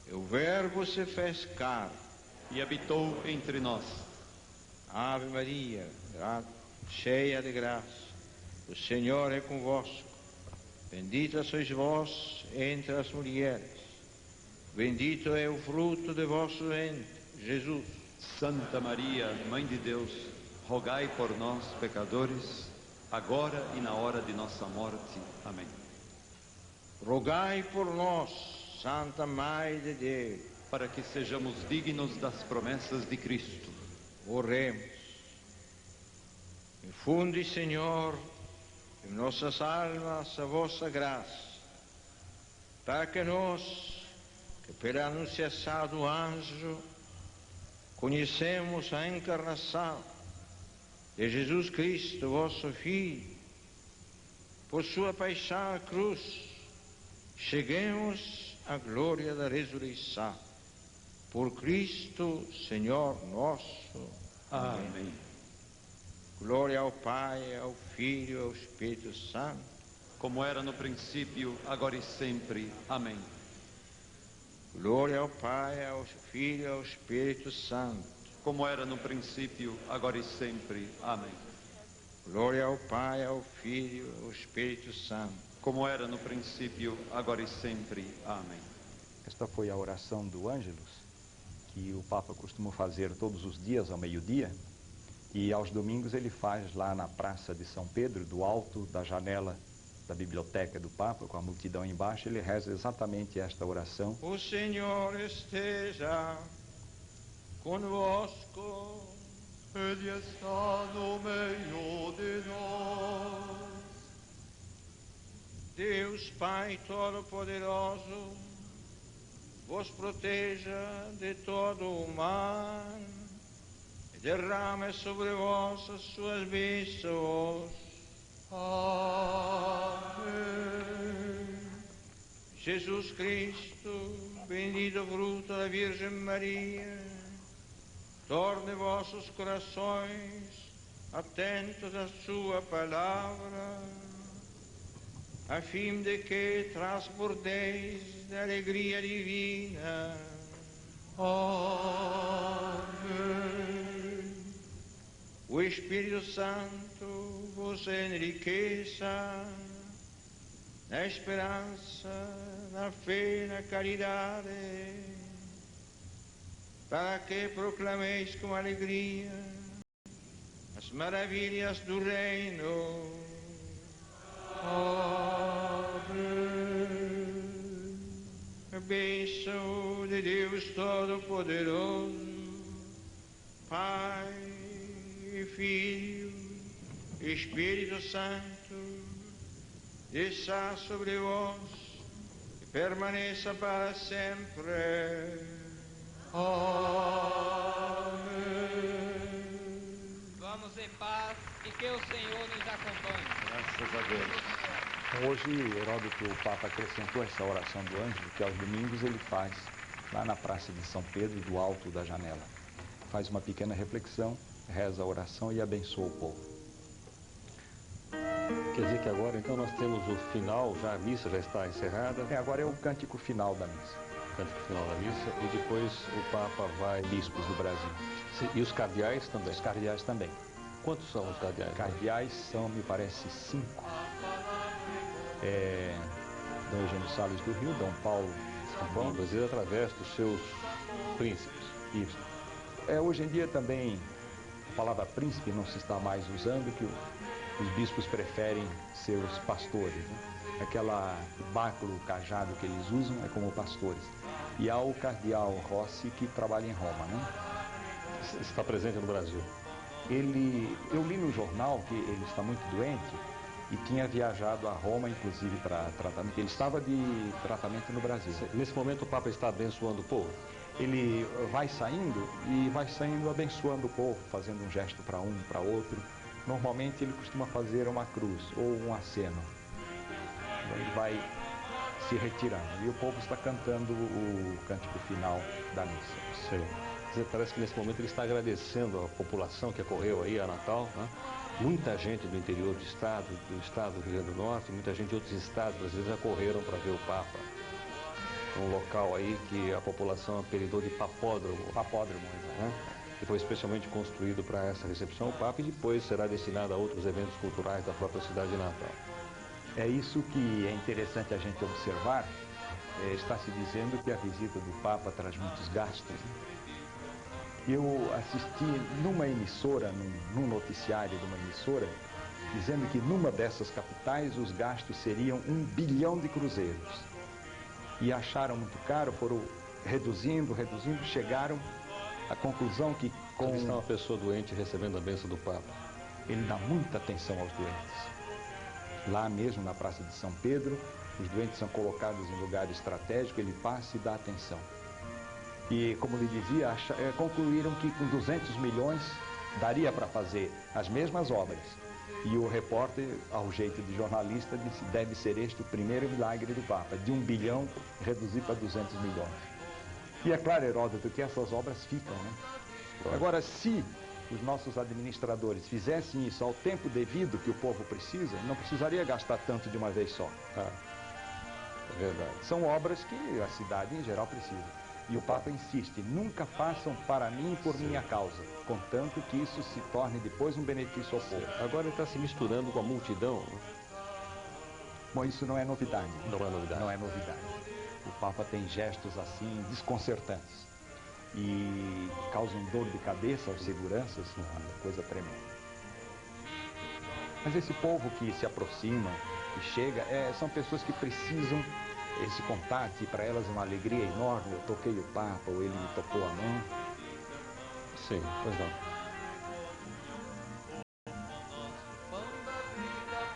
E o Verbo se fez carne e habitou entre nós. Ave Maria, cheia de graça, o Senhor é convosco. Bendita sois vós entre as mulheres, bendito é o fruto de vosso ventre, Jesus. Santa Maria, Mãe de Deus, rogai por nós, pecadores, agora e na hora de nossa morte. Amém. Rogai por nós, Santa Mãe de Deus, para que sejamos dignos das promessas de Cristo. Oremos. Infunde, Senhor, em nossas almas a vossa graça, para que nós, que pela anunciação do anjo, conhecemos a encarnação de Jesus Cristo, vosso Filho, por sua paixão à cruz, cheguemos à glória da ressurreição. Por Cristo, Senhor nosso. Amém. Glória ao Pai, ao Filho e ao Espírito Santo. Como era no princípio, agora e sempre. Amém. Glória ao Pai, ao Filho e ao Espírito Santo. Como era no princípio, agora e sempre. Amém. Glória ao Pai, ao Filho e ao Espírito Santo. Como era no princípio, agora e sempre. Amém. Esta foi a oração do Ângelus, que o Papa costuma fazer todos os dias ao meio-dia, e aos domingos ele faz lá na Praça de São Pedro, do alto da janela da biblioteca do Papa, com a multidão embaixo, ele reza exatamente esta oração. O Senhor esteja convosco, Ele está no meio de nós. Deus Pai Todo-Poderoso, vos proteja de todo o mal e derrame sobre vós as suas bênçãos. Amém. Jesus Cristo, bendito fruto da Virgem Maria, torne vossos corações atentos à sua palavra, a fim de que transbordeis de alegria divina. Amém. O Espírito Santo vos enriqueça na esperança, na fé e na caridade, para que proclameis com alegria as maravilhas do reino. Amém. A bênção de Deus Todo-Poderoso, Pai e Filho e Espírito Santo, desça sobre vós e permaneça para sempre. Amém. Vamos em paz e que o Senhor nos acompanhe. Graças a Deus. Hoje, Heródoto, o Papa acrescentou essa oração do Ângelo, que aos domingos ele faz lá na Praça de São Pedro, do alto da janela. Faz uma pequena reflexão, reza a oração e abençoa o povo. Quer dizer que agora, então, nós temos o final, já a missa já está encerrada. Agora é o cântico final da missa. Cântico final da missa, e depois o Papa vai... Bispos do Brasil. E os cardeais também? Os cardeais também. Quantos são os cardeais? Cardeais são, me parece, 5. Dom Eugênio Salles do Rio, Dom Paulo São Paulo, Brasil, através dos seus príncipes. Isso. Hoje em dia também a palavra príncipe não se está mais usando, que os bispos preferem ser os pastores. Né? Aquela báculo, cajado que eles usam é como pastores. E há o cardeal Rossi, que trabalha em Roma. Né? Está presente no Brasil. Eu li no jornal que ele está muito doente e tinha viajado a Roma, inclusive, para tratamento. Ele estava de tratamento no Brasil. Nesse momento o Papa está abençoando o povo? Ele vai saindo abençoando o povo, fazendo um gesto para um, para outro. Normalmente ele costuma fazer uma cruz ou um aceno. Ele vai se retirando. E o povo está cantando o cântico final da missa. Sim. Parece que nesse momento ele está agradecendo a população que acorreu aí a Natal, né? Muita gente do interior do estado do Rio Grande do Norte, muita gente de outros estados brasileiros acorreram para ver o Papa. Um local aí que a população apelidou de papódromo. Papódromo, né? Que foi especialmente construído para essa recepção ao Papa e depois será destinado a outros eventos culturais da própria cidade de Natal. É isso que é interessante a gente observar. Está se dizendo que a visita do Papa traz muitos gastos, né? Eu assisti numa emissora, num noticiário de uma emissora, dizendo que numa dessas capitais os gastos seriam 1 bilhão de cruzeiros. E acharam muito caro, foram reduzindo, chegaram à conclusão que com uma pessoa doente recebendo a bênção do Papa, ele dá muita atenção aos doentes. Lá mesmo na Praça de São Pedro, os doentes são colocados em lugar estratégico, ele passa e dá atenção. E, como lhe dizia, concluíram que com 200 milhões daria para fazer as mesmas obras. E o repórter, ao jeito de jornalista, disse: deve ser este o primeiro milagre do Papa, de 1 bilhão reduzir para 200 milhões. E é claro, Heródoto, que essas obras ficam, né? Agora, se os nossos administradores fizessem isso ao tempo devido que o povo precisa, não precisaria gastar tanto de uma vez só. É verdade. São obras que a cidade em geral precisa. E o Papa insiste: nunca façam para mim e por minha causa, contanto que isso se torne depois um benefício ao povo. Agora ele está se misturando com a multidão. Bom, isso não é novidade. Não é novidade. Não é novidade. O Papa tem gestos assim desconcertantes e causam dor de cabeça aos seguranças, uma coisa tremenda. Mas esse povo que se aproxima, que chega, são pessoas que precisam esse contato, e para elas é uma alegria enorme. Eu toquei o Papa, ou ele me tocou a mão. Sim, pois não.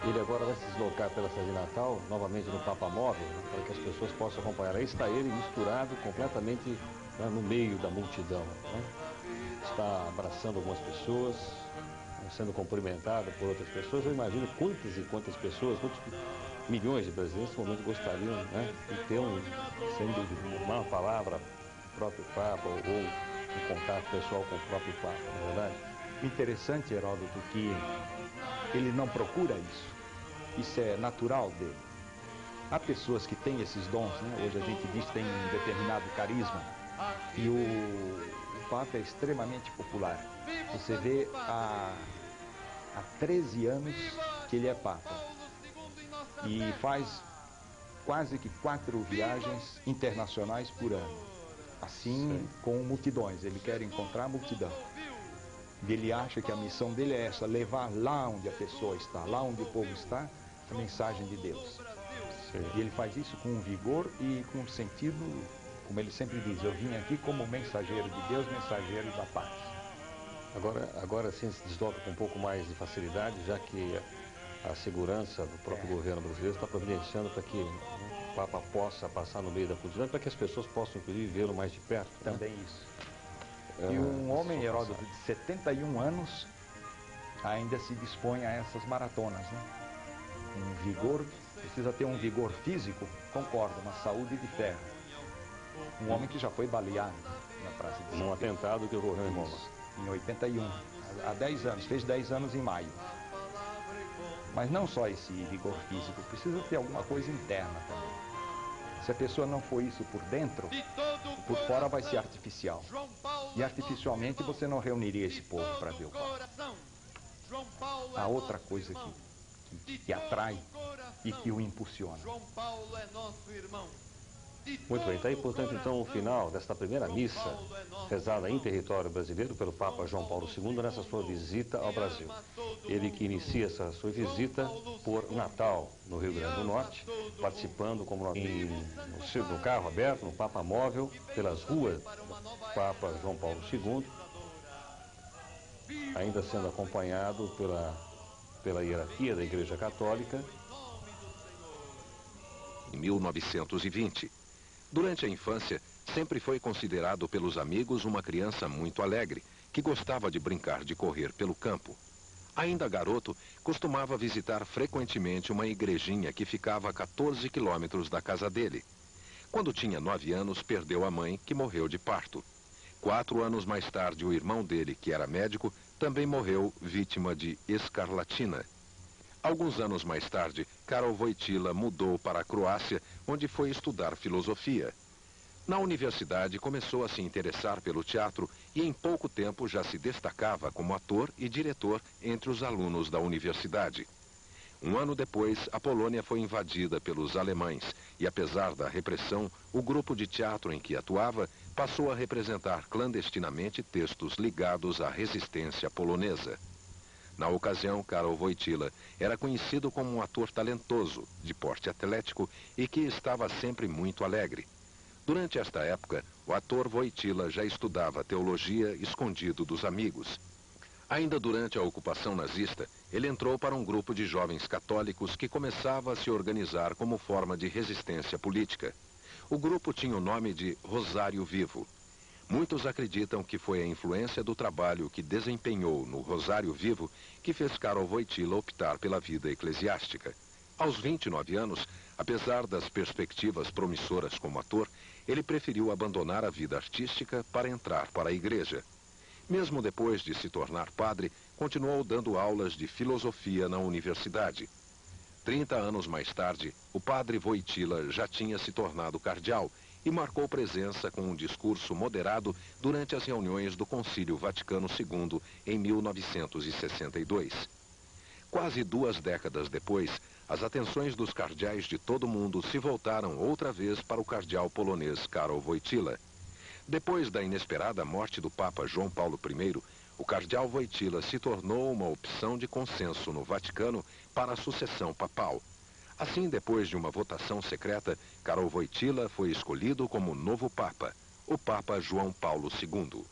Ele agora vai se deslocar pela cidade de Natal, novamente no Papa Móvel, né, para que as pessoas possam acompanhar. Aí está ele misturado completamente, né, no meio da multidão. Né? Está abraçando algumas pessoas, sendo cumprimentado por outras pessoas. Eu imagino quantas e quantas pessoas, quantos milhões de brasileiros nesse momento gostariam, né, de ter uma palavra do próprio Papa ou um contato pessoal com o próprio Papa, não é verdade? Interessante, Heródoto, que ele não procura isso. Isso é natural dele. Há pessoas que têm esses dons, né? Hoje a gente diz que tem um determinado carisma. E o Papa é extremamente popular. Você vê há 13 anos que ele é Papa. E faz quase que 4 viagens internacionais por ano. Assim, com multidões. Ele quer encontrar a multidão. E ele acha que a missão dele é essa: levar lá onde a pessoa está, lá onde o povo está, a mensagem de Deus. E ele faz isso com um vigor e com um sentido, como ele sempre diz: eu vim aqui como mensageiro de Deus, mensageiro da paz. Agora sim se desloca com um pouco mais de facilidade, já que a segurança do próprio governo brasileiro está providenciando para que o Papa possa passar no meio da multidão, para que as pessoas possam, inclusive, vê-lo mais de perto. Também né? Isso. E um homem, Heródoto, de 71 anos, ainda se dispõe a essas maratonas, né? Um vigor, precisa ter um vigor físico, concordo, uma saúde de ferro. Um homem que já foi baleado na Praça de São Pedro. Um atentado que ocorreu em Roma. Em 81, há 10 anos, fez 10 anos em maio. Mas não só esse vigor físico, precisa ter alguma coisa interna também. Se a pessoa não for isso por dentro, por fora vai ser artificial. E artificialmente você não reuniria esse povo para ver o Papa. Há outra coisa que atrai e que o impulsiona. Muito bem, está aí, portanto, então, o final desta primeira missa rezada em território brasileiro pelo Papa João Paulo II nessa sua visita ao Brasil. Ele que inicia essa sua visita por Natal, no Rio Grande do Norte, participando no carro aberto, no Papa Móvel, pelas ruas do Papa João Paulo II, ainda sendo acompanhado pela hierarquia da Igreja Católica. Em 1920, durante a infância, sempre foi considerado pelos amigos uma criança muito alegre, que gostava de brincar de correr pelo campo. Ainda garoto, costumava visitar frequentemente uma igrejinha que ficava a 14 quilômetros da casa dele. Quando tinha 9 anos, perdeu a mãe, que morreu de parto. 4 anos mais tarde, o irmão dele, que era médico, também morreu vítima de escarlatina. Alguns anos mais tarde, Karol Wojtyła mudou para a Croácia, onde foi estudar filosofia. Na universidade, começou a se interessar pelo teatro e em pouco tempo já se destacava como ator e diretor entre os alunos da universidade. Um ano depois, a Polônia foi invadida pelos alemães e, apesar da repressão, o grupo de teatro em que atuava passou a representar clandestinamente textos ligados à resistência polonesa. Na ocasião, Karol Wojtyła era conhecido como um ator talentoso, de porte atlético e que estava sempre muito alegre. Durante esta época, o ator Wojtyła já estudava teologia escondido dos amigos. Ainda durante a ocupação nazista, ele entrou para um grupo de jovens católicos que começava a se organizar como forma de resistência política. O grupo tinha o nome de Rosário Vivo. Muitos acreditam que foi a influência do trabalho que desempenhou no Rosário Vivo que fez Karol Wojtyła optar pela vida eclesiástica. Aos 29 anos, apesar das perspectivas promissoras como ator, ele preferiu abandonar a vida artística para entrar para a igreja. Mesmo depois de se tornar padre, continuou dando aulas de filosofia na universidade. 30 anos mais tarde, o padre Wojtyła já tinha se tornado cardeal e marcou presença com um discurso moderado durante as reuniões do Concílio Vaticano II em 1962. Quase 2 décadas depois, as atenções dos cardeais de todo o mundo se voltaram outra vez para o cardeal polonês Karol Wojtyła. Depois da inesperada morte do Papa João Paulo I, o cardeal Wojtyła se tornou uma opção de consenso no Vaticano para a sucessão papal. Assim, depois de uma votação secreta, Karol Wojtyła foi escolhido como novo Papa, o Papa João Paulo II.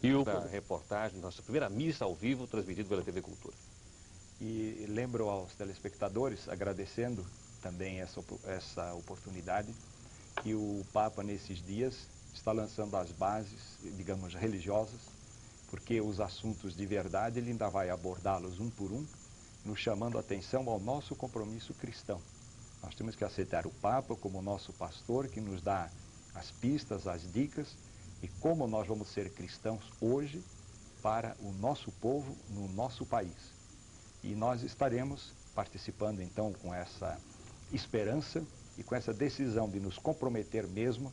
E a reportagem, nossa primeira missa ao vivo, transmitida pela TV Cultura. E lembro aos telespectadores, agradecendo também essa oportunidade, que o Papa, nesses dias, está lançando as bases, digamos, religiosas, porque os assuntos de verdade ele ainda vai abordá-los um por um, nos chamando a atenção ao nosso compromisso cristão. Nós temos que aceitar o Papa como nosso pastor, que nos dá as pistas, as dicas, e como nós vamos ser cristãos hoje para o nosso povo, no nosso país. E nós estaremos participando então com essa esperança e com essa decisão de nos comprometer mesmo